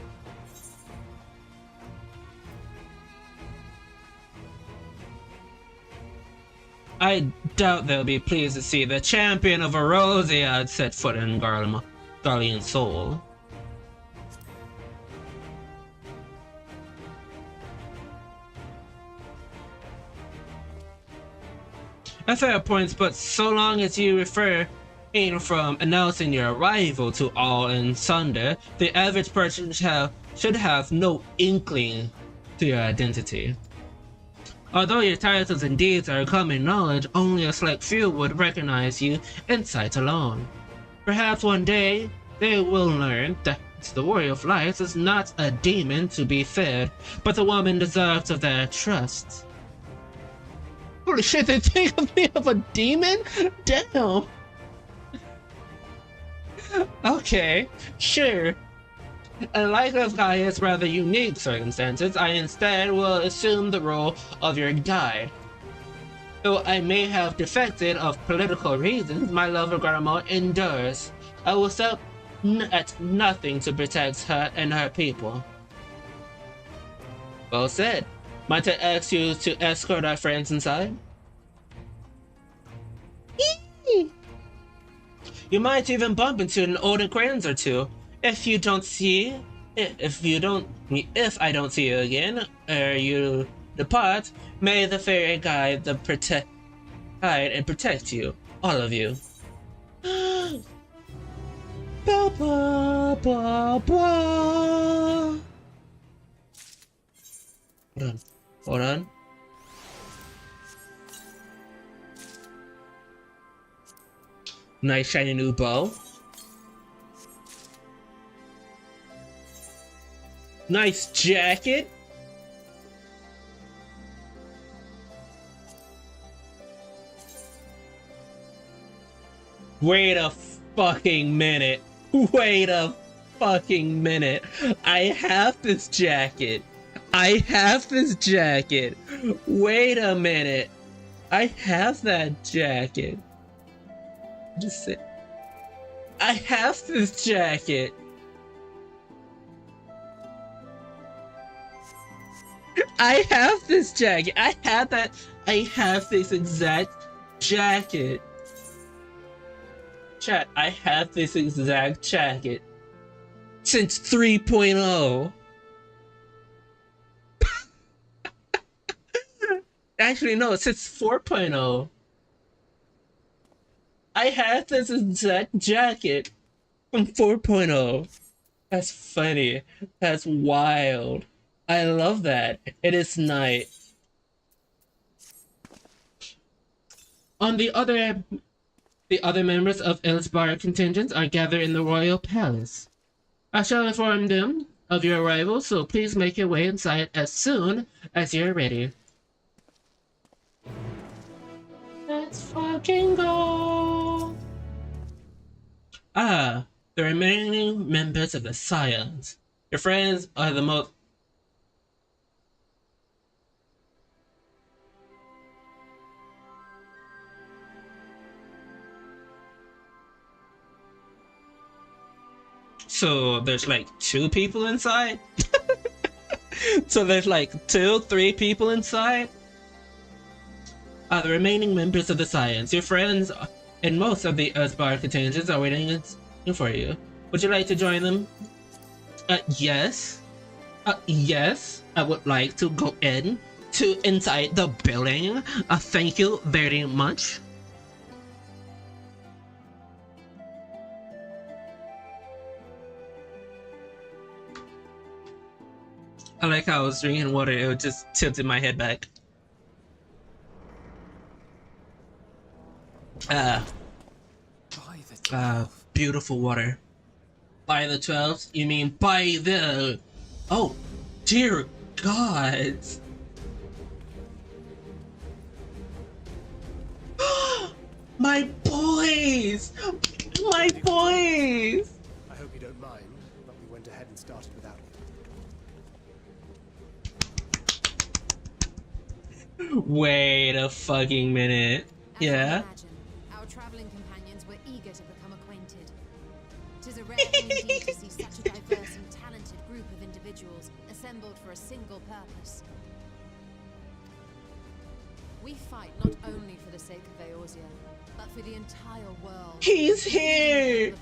Speaker 1: I doubt they'll be pleased to see the champion of Erosia set foot in Garlean soul. A fair point, but so long as you refrain from announcing your arrival to all and sunder, the average person should have no inkling to your identity. Although your titles and deeds are common knowledge, only a select few would recognize you in sight alone. Perhaps one day they will learn that the Warrior of Lights is not a demon to be feared, but a woman deserved of their trust. Holy shit, they think of me of a demon? Damn! Okay, sure. Unlike this guy's rather unique circumstances, I instead will assume the role of your guide. Though I may have defected of political reasons, my love of Garlemald endures. I will stop at nothing to protect her and her people. Well said. Might I ask you to escort our friends inside? You might even bump into an old acquaintance or two. If I don't see you again, or you depart, may the fairy guide and protect you, all of you. Ba, ba, ba, ba. Hold on. Nice shiny new bow. Nice jacket. Wait a fucking minute. Wait a fucking minute. I have this jacket. I have this jacket. Wait a minute. I have that jacket. Just sit. I have this jacket. I have this jacket. I have this exact jacket. Chat, I have this exact jacket since 3.0. Actually, no, since 4.0. I had this exact jacket from 4.0. That's funny. That's wild. I love that. It is night. On the other members of Elsbar contingent are gathered in the royal palace. I shall inform them of your arrival, so please make your way inside as soon as you're ready. Let's fucking go! Ah, the remaining members of the Scions. Your friends are the most. So there's like 2 people inside? So there's like 3 people inside? The remaining members of the Science, your friends, and most of the Earthbar contingents are waiting for you. Would you like to join them? Yes. Yes, I would like to go inside the building. Thank you very much. I like how I was drinking water, it just tilted my head back. Beautiful water. By the 12th? You mean by the... Oh, dear God. My boys! My boys!
Speaker 5: I hope you don't mind, but we went ahead and started without you.
Speaker 1: Wait a fucking minute.
Speaker 6: As you can
Speaker 1: Yeah?
Speaker 6: imagine, our traveling companions were eager to become acquainted. Tis a rare thing indeed to see such a diverse and talented group of individuals assembled for a single purpose. We fight not only for the sake of Eorzea, but for the entire world.
Speaker 1: He's here!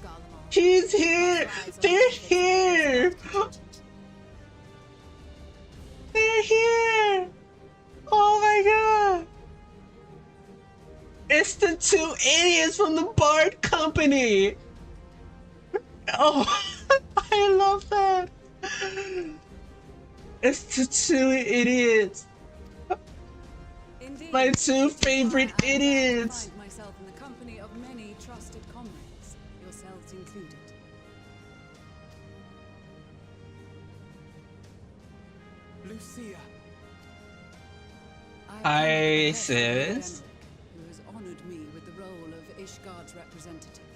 Speaker 1: He's here! They're here! They're here! Oh my god! It's the 2 idiots from the Bard Company! Oh, I love that! It's the 2 idiots!
Speaker 7: Indeed,
Speaker 1: My 2 favorite
Speaker 7: I
Speaker 1: idiots!
Speaker 7: find myself in the company of many trusted comrades, yourselves included.
Speaker 5: Lucia!
Speaker 1: I
Speaker 7: says
Speaker 1: says...
Speaker 7: who has honored me with the role of Ishgard's representative.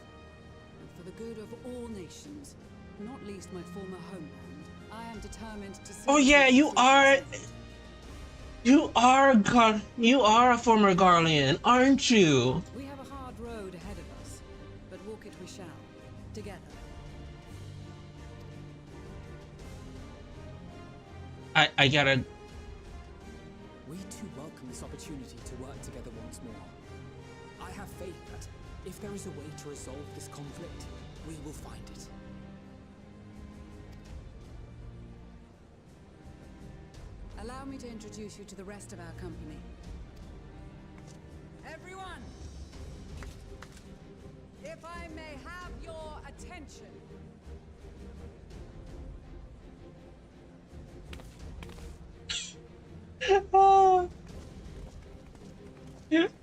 Speaker 7: And for the good of all nations, not least my former homeland, I am determined to see...
Speaker 1: Oh yeah, you are a former Garlean, aren't you?
Speaker 7: We have a hard road ahead of us, but walk it we shall, together.
Speaker 1: I gotta...
Speaker 3: We too welcome this opportunity to work together once more. I have faith that if there is a way to resolve this conflict, we will find it.
Speaker 7: Allow me to introduce you to the rest of our company. Everyone! If I may have your attention.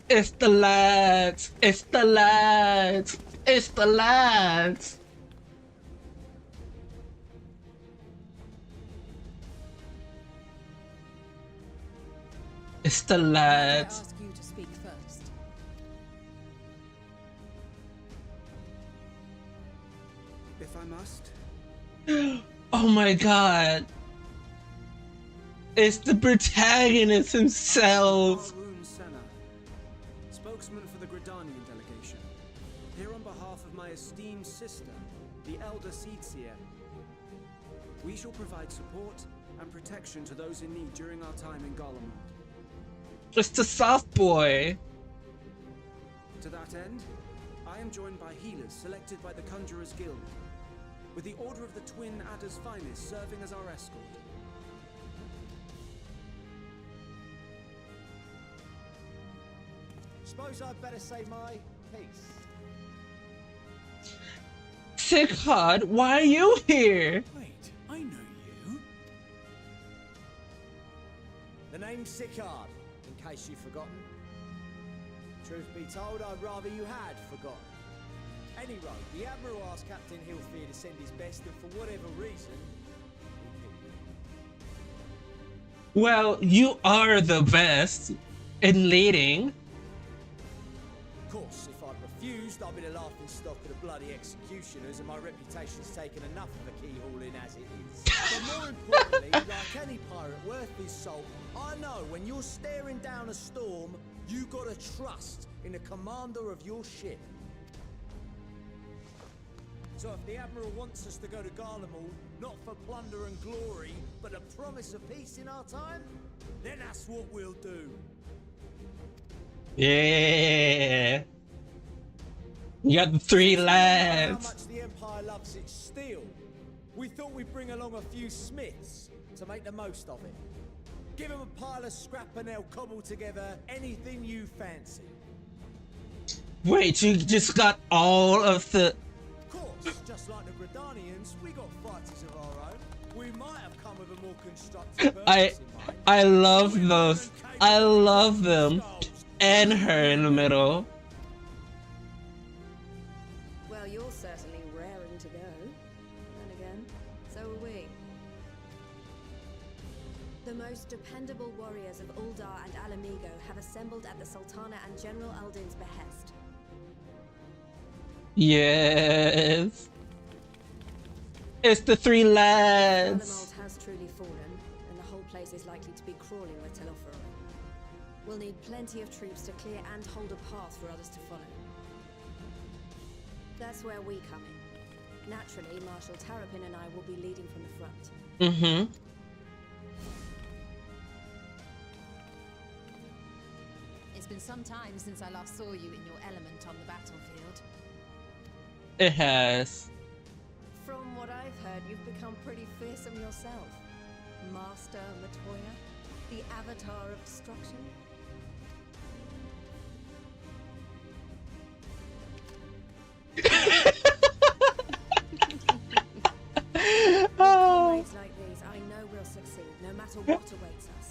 Speaker 1: It's the lads! It's the lads! It's the lads! It's the
Speaker 7: I
Speaker 1: lads!
Speaker 7: ask you to speak first.
Speaker 5: If I must.
Speaker 1: Oh my god! It's the protagonist himself!
Speaker 5: Arun Senna, spokesman for the Gridanian delegation. Here on behalf of my esteemed sister, the Elder Seedseer. We shall provide support and protection to those in need during our time in Garlemald.
Speaker 1: It's the soft boy!
Speaker 5: To that end, I am joined by healers selected by the Conjurers Guild, with the Order of the Twin Adder's Finest serving as our escort.
Speaker 8: Suppose I'd better say my piece.
Speaker 1: Sikhad, why are you here?
Speaker 8: Wait, I know you. The name's Sicard, in case you've forgotten. Truth be told, I'd rather you had forgotten. Anyway, the Admiral asked Captain Hilfear to send his best, and for whatever reason, he killed me.
Speaker 1: Well, you are the best in leading.
Speaker 8: Of course, if I'd refused, I'd be the laughing stock of the bloody executioners, and my reputation's taken enough of a keyhauling as it is. But more importantly, like any pirate worth his salt, I know when you're staring down a storm, you gotta trust in the commander of your ship. So if the Admiral wants us to go to Garlemald, not for plunder and glory, but a promise of peace in our time, then that's what we'll do.
Speaker 1: Yeah. You got the three
Speaker 8: How
Speaker 1: lads.
Speaker 8: much the Empire loves its steel. We thought we'd bring along a few smiths to make the most of it. Give them a pile of scrap and they'll cobble together anything you fancy.
Speaker 1: Wait, you just got all of the...
Speaker 8: Of course, just like the Gridanians, we got fighters of our own. We might have come with a more constructive purpose in mind.
Speaker 1: I love those. I love them. And her in the middle.
Speaker 6: Well, you're certainly raring to go. Then again, so are we. The most dependable warriors of Uldar and Alamigo have assembled at the Sultana and General Aldin's behest.
Speaker 1: Yes. It's the three lads.
Speaker 6: Garlemald has truly fallen, and the whole place is likely to be crawling with Telofero. We'll need plenty of troops to clear and hold a path for others to follow. That's where we come in. Naturally, Marshal Terrapin and I will be leading from the front.
Speaker 1: Mm-hmm.
Speaker 6: It's been some time since I last saw you in your element on the battlefield.
Speaker 1: It has.
Speaker 6: From what I've heard, you've become pretty fearsome yourself. Master Matoya, the avatar of destruction.
Speaker 1: Oh.
Speaker 6: With like these, I know we'll succeed, no matter what awaits us.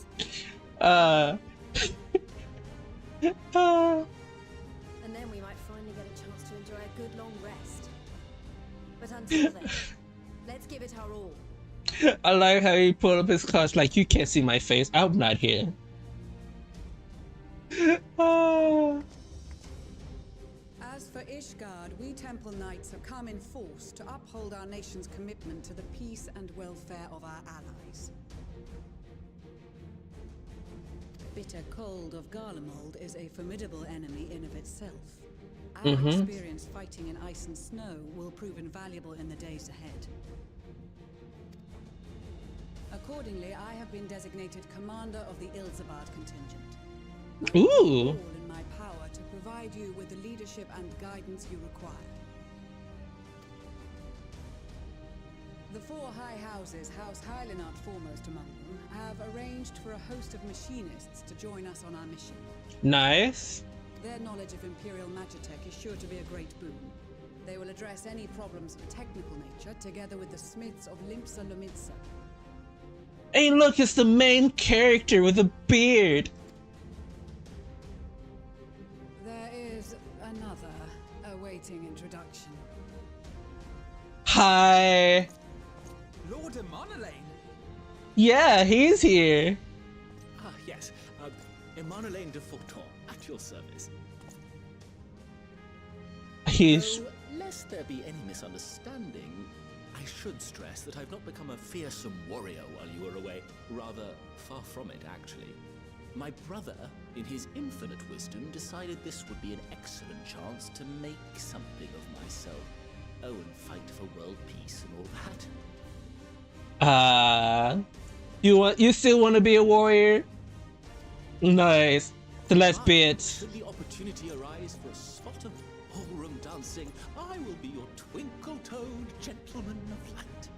Speaker 6: And then we might finally get a chance to enjoy a good long rest. But until then, let's give it our all.
Speaker 1: I like how he pulled up his cards like, you can't see my face. I'm not here.
Speaker 7: As for Ishgard, we Temple Knights have come in force to uphold our nation's commitment to the peace and welfare of our allies. Bitter cold of Garlemald is a formidable enemy in of itself. Our experience fighting in ice and snow will prove invaluable in the days ahead. Accordingly, I have been designated commander of the Ilzabard contingent.
Speaker 1: Ooh.
Speaker 7: All in my power to provide you with the leadership and guidance you require. The four high houses, House Hylinart foremost among them, have arranged for a host of machinists to join us on our mission.
Speaker 1: Nice.
Speaker 7: Their knowledge of Imperial Magitech is sure to be a great boon. They will address any problems of a technical nature together with the smiths of Limpsa Lumitsa.
Speaker 1: Hey, look, it's the main character with a beard.
Speaker 7: There is another awaiting introduction.
Speaker 1: Hi.
Speaker 5: Lord Emanolain?
Speaker 1: Yeah, he's here.
Speaker 9: Ah, yes. Emanolain de Forton, at your service.
Speaker 1: He's...
Speaker 9: Though, lest there be any misunderstanding, I should stress that I've not become a fearsome warrior while you were away. Rather, far from it, actually. My brother, in his infinite wisdom, decided this would be an excellent chance to make something of myself. Oh, and fight for world peace and all that.
Speaker 1: you still want to be a warrior? Nice. So let's be it.
Speaker 9: Should the opportunity arise for a spot of ballroom dancing, I will be your twinkle-toed gentleman of light.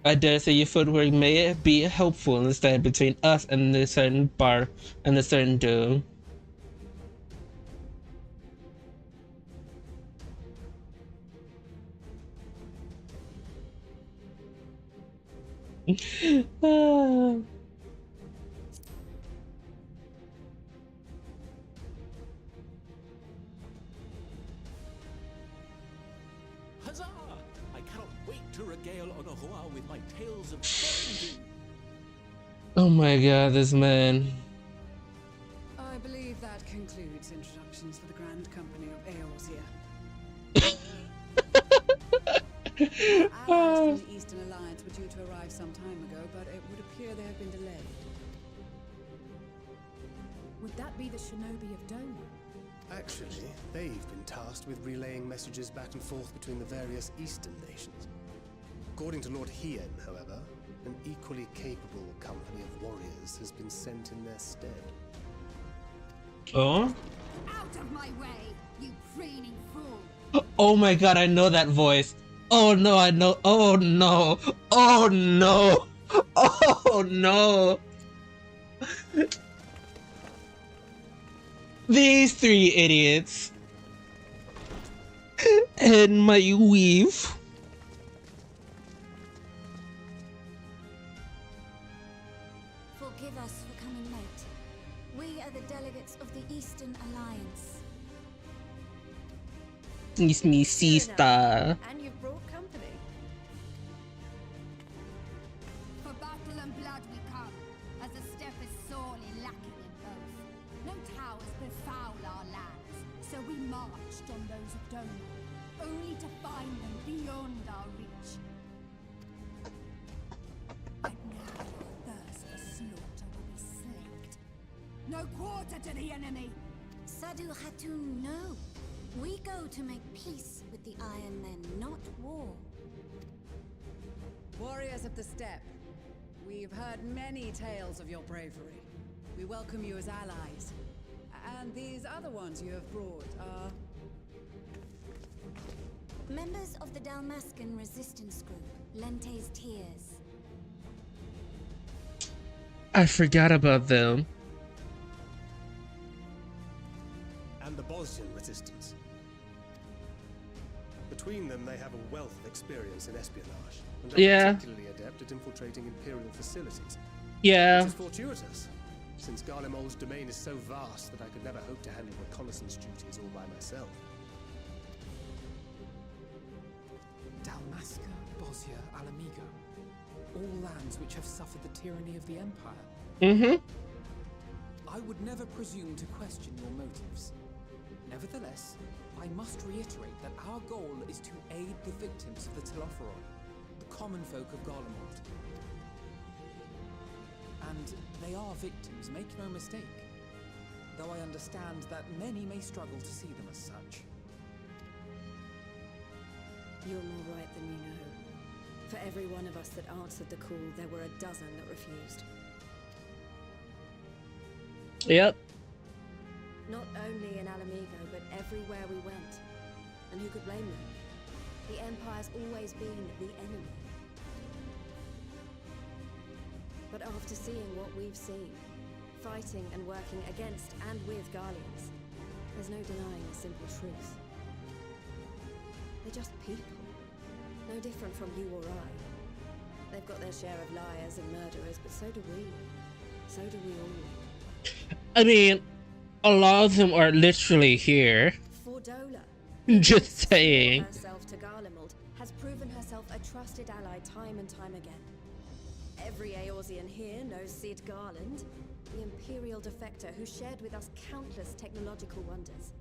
Speaker 1: I dare say your footwork may be helpful in the stand between us and the certain bar and the certain doom.
Speaker 9: Huzzah! I cannot wait to regale Onohua with my tales of grandeur.
Speaker 1: Oh my god, this man.
Speaker 7: I believe that concludes introductions for the Grand Company of Eorzea. Our allies from the Eastern Alliance were due to arrive some time ago, but it would appear they have been delayed.
Speaker 4: Would that be the shinobi of Doma?
Speaker 10: Actually, they've been tasked with relaying messages back and forth between the various Eastern nations. According to Lord Hien, however, an equally capable company of warriors has been sent in their stead.
Speaker 1: Oh?
Speaker 6: Out of my way, you preening fool!
Speaker 1: Oh my god, I know that voice. Oh no, I know. Oh no. Oh no. Oh no. These three idiots. And my weave.
Speaker 6: Forgive us for coming late. We are the delegates of the Eastern Alliance.
Speaker 1: It's me, sister.
Speaker 4: And you've brought company.
Speaker 6: For battle and blood we come, as the steppe is sorely lacking in both. No towers befoul our lands, so we marched on those of Doma, only to find them beyond our reach. But now your thirst for slaughter will be slaked. No quarter to the enemy! Sadu Hatun, no. We go to make peace with the Iron Men, not war.
Speaker 7: Warriors of the Steppe, we've heard many tales of your bravery. We welcome you as allies. And these other ones you have brought are...
Speaker 6: Members of the Dalmascan resistance group, Lente's Tears.
Speaker 1: I forgot about them.
Speaker 10: And the Bosnian resistance. Between them, they have a wealth of experience in espionage, and are
Speaker 1: Yeah.
Speaker 10: particularly adept at infiltrating Imperial facilities.
Speaker 1: Yeah.
Speaker 10: Which is fortuitous, since Garlemald's domain is so vast that I could never hope to handle reconnaissance duties all by myself.
Speaker 3: Dalmasca, Bosnia, Alamigo. All lands which have suffered the tyranny of the Empire.
Speaker 1: Mm-hmm.
Speaker 3: I would never presume to question your motives. Nevertheless, I must reiterate that our goal is to aid the victims of the Telophoroi, the common folk of Garlemald. And they are victims, make no mistake. Though I understand that many may struggle to see them as such.
Speaker 11: You're more right than you know. For every one of us that answered the call, there were a dozen that refused.
Speaker 1: Yep.
Speaker 11: Not only in Alamigo, but everywhere we went. And who could blame them? The Empire's always been the enemy. But after seeing what we've seen, fighting and working against and with Garleans, there's no denying the simple truth. They're just people. No different from you or I. They've got their share of liars and murderers, but so do we. So do we all.
Speaker 1: I mean, a lot of them are literally here.
Speaker 11: Fordola,
Speaker 1: Just saying.
Speaker 11: herself to Garlemald, has proven herself a trusted ally time and time again. Every Eorzean here knows Sid Garland, the Imperial defector who shared with us countless technological wonders.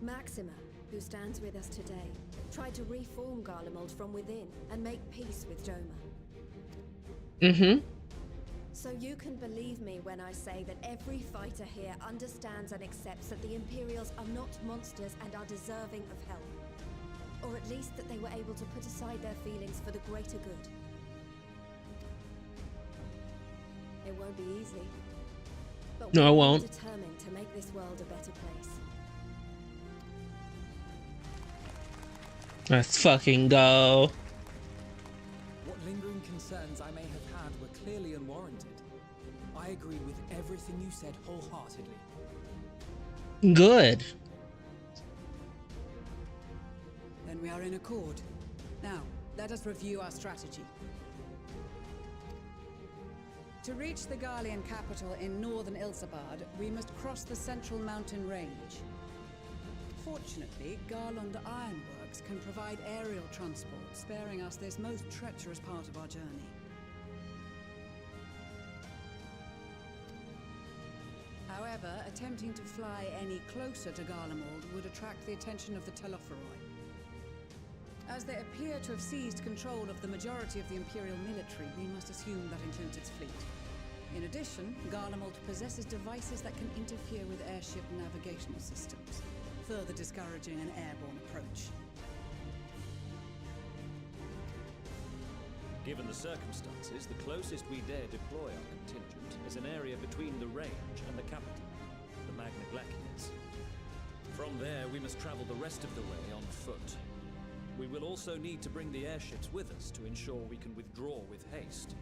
Speaker 11: Maxima, who stands with us today, tried to reform Garlemald from within and make peace with Doma.
Speaker 1: Mm-hmm.
Speaker 11: So you can believe me when I say that every fighter here understands and accepts that the Imperials are not monsters and are deserving of help. Or at least that they were able to put aside their feelings for the greater good. It won't be easy. But
Speaker 1: No, it
Speaker 11: we're
Speaker 1: won't.
Speaker 11: determined to make this world a better place.
Speaker 1: Let's fucking go.
Speaker 3: What lingering concerns I may have had were clearly unwarranted. I agree with everything you said wholeheartedly.
Speaker 1: Good.
Speaker 7: Then we are in accord. Now, let us review our strategy. To reach the Garlean capital in northern Ilsabad, we must cross the central mountain range. Fortunately, Garland Ironworks can provide aerial transport, sparing us this most treacherous part of our journey. However, attempting to fly any closer to Garlemald would attract the attention of the Telophoroi. As they appear to have seized control of the majority of the Imperial military, we must assume that includes its fleet. In addition, Garlemald possesses devices that can interfere with airship navigational systems, further discouraging an airborne approach.
Speaker 12: Given the circumstances, the closest we dare deploy our contingent is an area between the range and the capital, the Magna Glaciers. From there, we must travel the rest of the way on foot. We will also need to bring the airships with us to ensure we can withdraw with haste.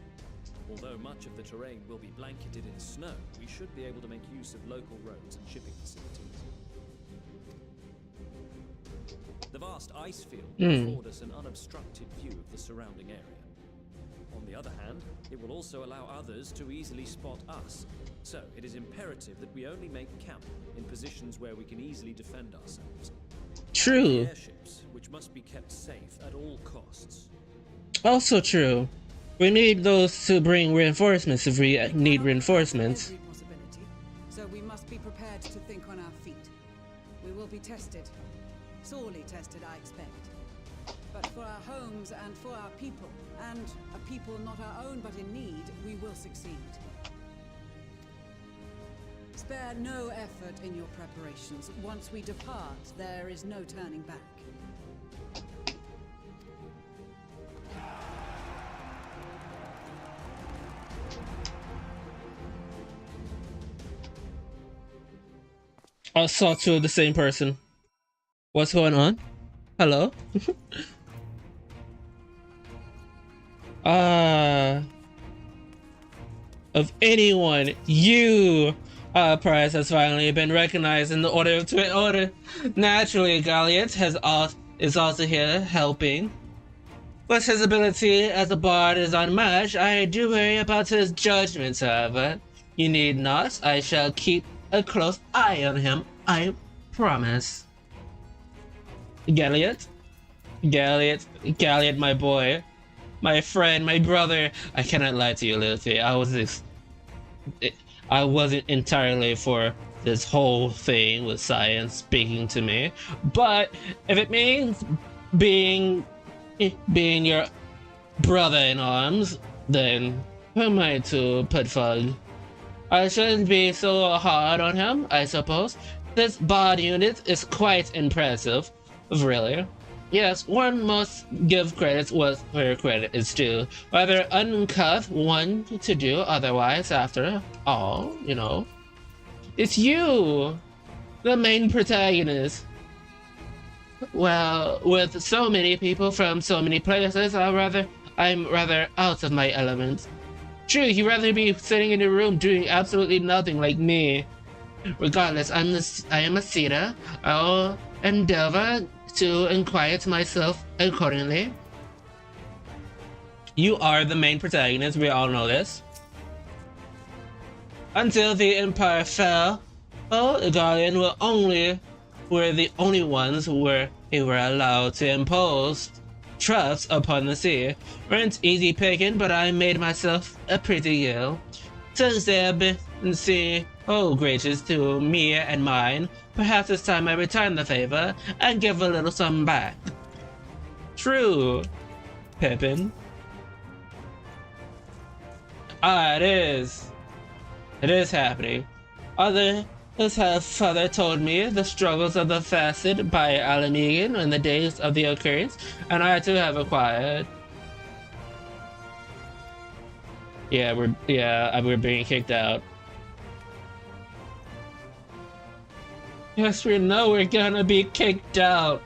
Speaker 12: Although much of the terrain will be blanketed in snow, we should be able to make use of local roads and shipping facilities. The vast ice field will afford us an unobstructed view of the surrounding area. On the other hand, it will also allow others to easily spot us. So, it is imperative that we only make camp in positions where we can easily defend ourselves.
Speaker 1: True.
Speaker 12: Airships, which must be kept safe at all costs.
Speaker 1: Also true. We need those to bring reinforcements if we need reinforcements.
Speaker 7: Every possibility, so we must be prepared to think on our feet. We will be tested. Sorely tested, I expect. But for our homes and for our people, and a people not our own but in need, we will succeed. Spare no effort in your preparations. Once we depart, there is no turning back.
Speaker 1: I saw two of the same person. What's going on? Hello? Of anyone, you, prize has finally been recognized in the Order of Twin Order. Naturally, Galliot is also here helping. But his ability as a bard is unmatched. I do worry about his judgments, however. You need not. I shall keep a close eye on him, I promise. Galliot, my boy, my friend, my brother. I cannot lie to you, Lilith. I wasn't entirely for this whole thing with science speaking to me, but if it means being your brother in arms, then who am I to put forward? I shouldn't be so hard on him, I suppose. This bard unit is quite impressive, really. Yes, one must give credit where credit is due. Rather uncouth one to do otherwise, after all, you know. It's you, the main protagonist. Well, with so many people from so many places, I'm rather out of my element. True, you'd rather be sitting in your room doing absolutely nothing like me. Regardless, I am a Cedar. I'll endeavor to quiet myself accordingly. You are the main protagonist, we all know this. Until the Empire fell, the Guardian were the only ones who were allowed to impose trust upon the sea. Weren't easy picking, but I made myself a pretty girl. Since they have been gracious to me and mine, perhaps it's time I return the favor and give a little something back. True, Pippin. It is. It is happening. Others have further told me the struggles of the Facet by Alamegan in the days of the occurrence, and I too have acquired. Yeah, we're being kicked out. Yes, we know we're gonna be kicked out.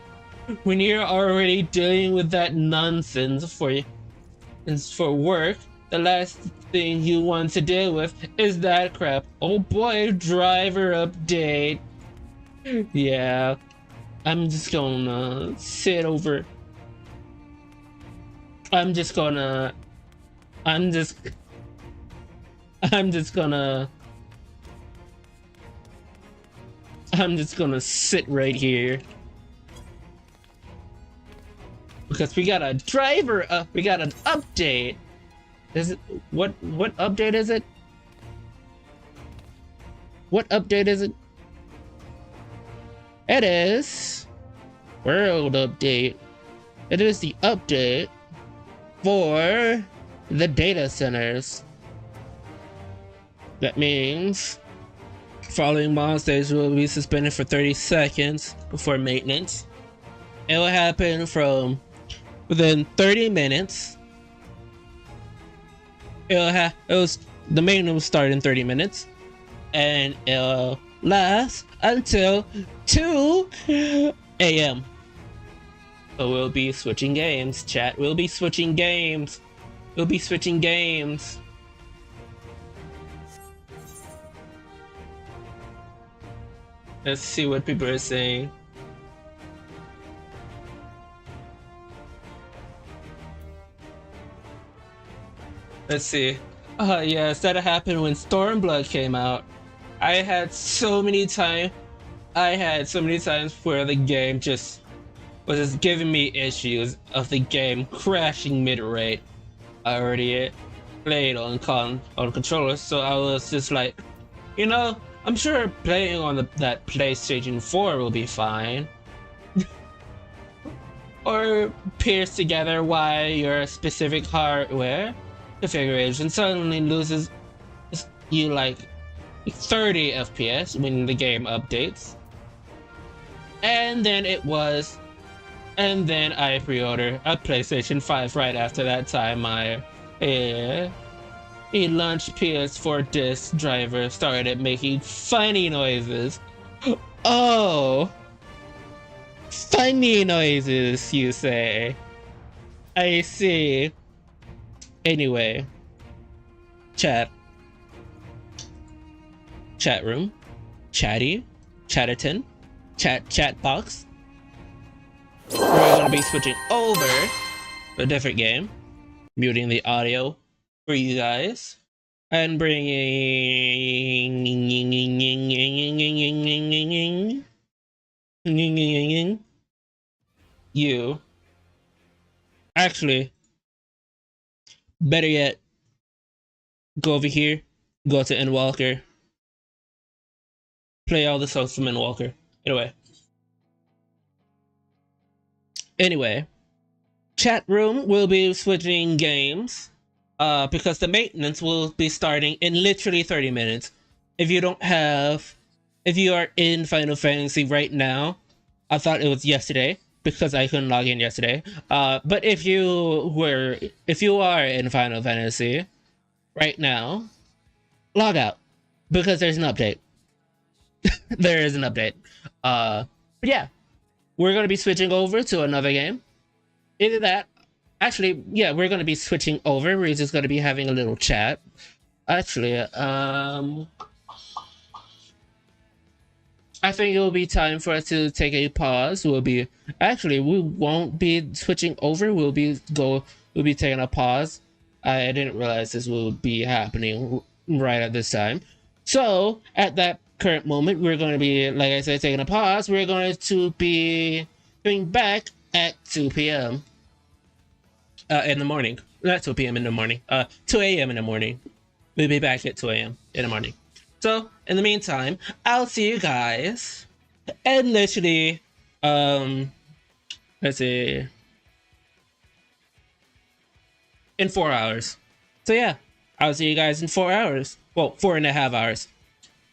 Speaker 1: When you're already dealing with that nonsense for work, the last thing you want to deal with is that crap. Oh boy, driver update. Yeah, I'm just gonna sit over. I'm just gonna I'm just gonna sit right here. Because we got a driver, we got an update. Is it, what update is it? What update is it? It is world update. It is the update for the data centers. That means following milestones will be suspended for 30 seconds before maintenance. It will happen from within 30 minutes. The maintenance will start in 30 minutes, and it'll last until 2 a.m. So we'll be switching games, chat. We'll be switching games. We'll be switching games. Let's see what people are saying. Let's see. Yes, that happened when Stormblood came out. I had so many times where the game just was just giving me issues of the game crashing mid-rate. I already played on controllers, so I was just like, you know, I'm sure playing on that PlayStation 4 will be fine. Or piece together why your specific hardware configuration suddenly loses you like 30 FPS when the game updates. And then I pre-ordered a PlayStation 5 right after that time. A launched PS4 disc driver started making funny noises. Oh! Funny noises, you say? I see. Anyway. Chat room. Chatty. Chatterton. Chat box. We're gonna be switching over to a different game. Muting the audio for you guys. And bringing you. Actually, better yet, go over here, go to Endwalker, play all the songs from Endwalker. Anyway, chat room will be switching games because the maintenance will be starting in literally 30 minutes. If you are in Final Fantasy right now, I thought it was yesterday because I couldn't log in yesterday. But if you are in Final Fantasy right now, log out because there's an update. There is an update. But yeah, we're going to be switching over to another game. Either that. Actually, yeah, we're going to be switching over. We're just going to be having a little chat. Actually, I think it will be time for us to take a pause. We won't be switching over. We'll be taking a pause. I didn't realize this would be happening right at this time. So, at that current moment, we're going to be, like I said, taking a pause. We're going to be coming back at 2 p.m. In the morning. Not 2 p.m. in the morning. 2 a.m. in the morning. We'll be back at 2 a.m. in the morning. So, in the meantime, I'll see you guys. And literally, let's see. In 4 hours. So yeah, I'll see you guys in 4 hours. Well, 4.5 hours.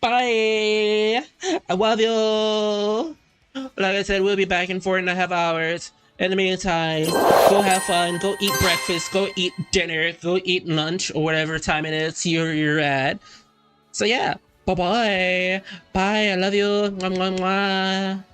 Speaker 1: Bye! I love you! Like I said, we'll be back in 4.5 hours. In the meantime, go have fun, go eat breakfast, go eat dinner, go eat lunch, or whatever time it is you're at. So yeah, bye-bye. Bye, I love you. Mwah, mwah, mwah.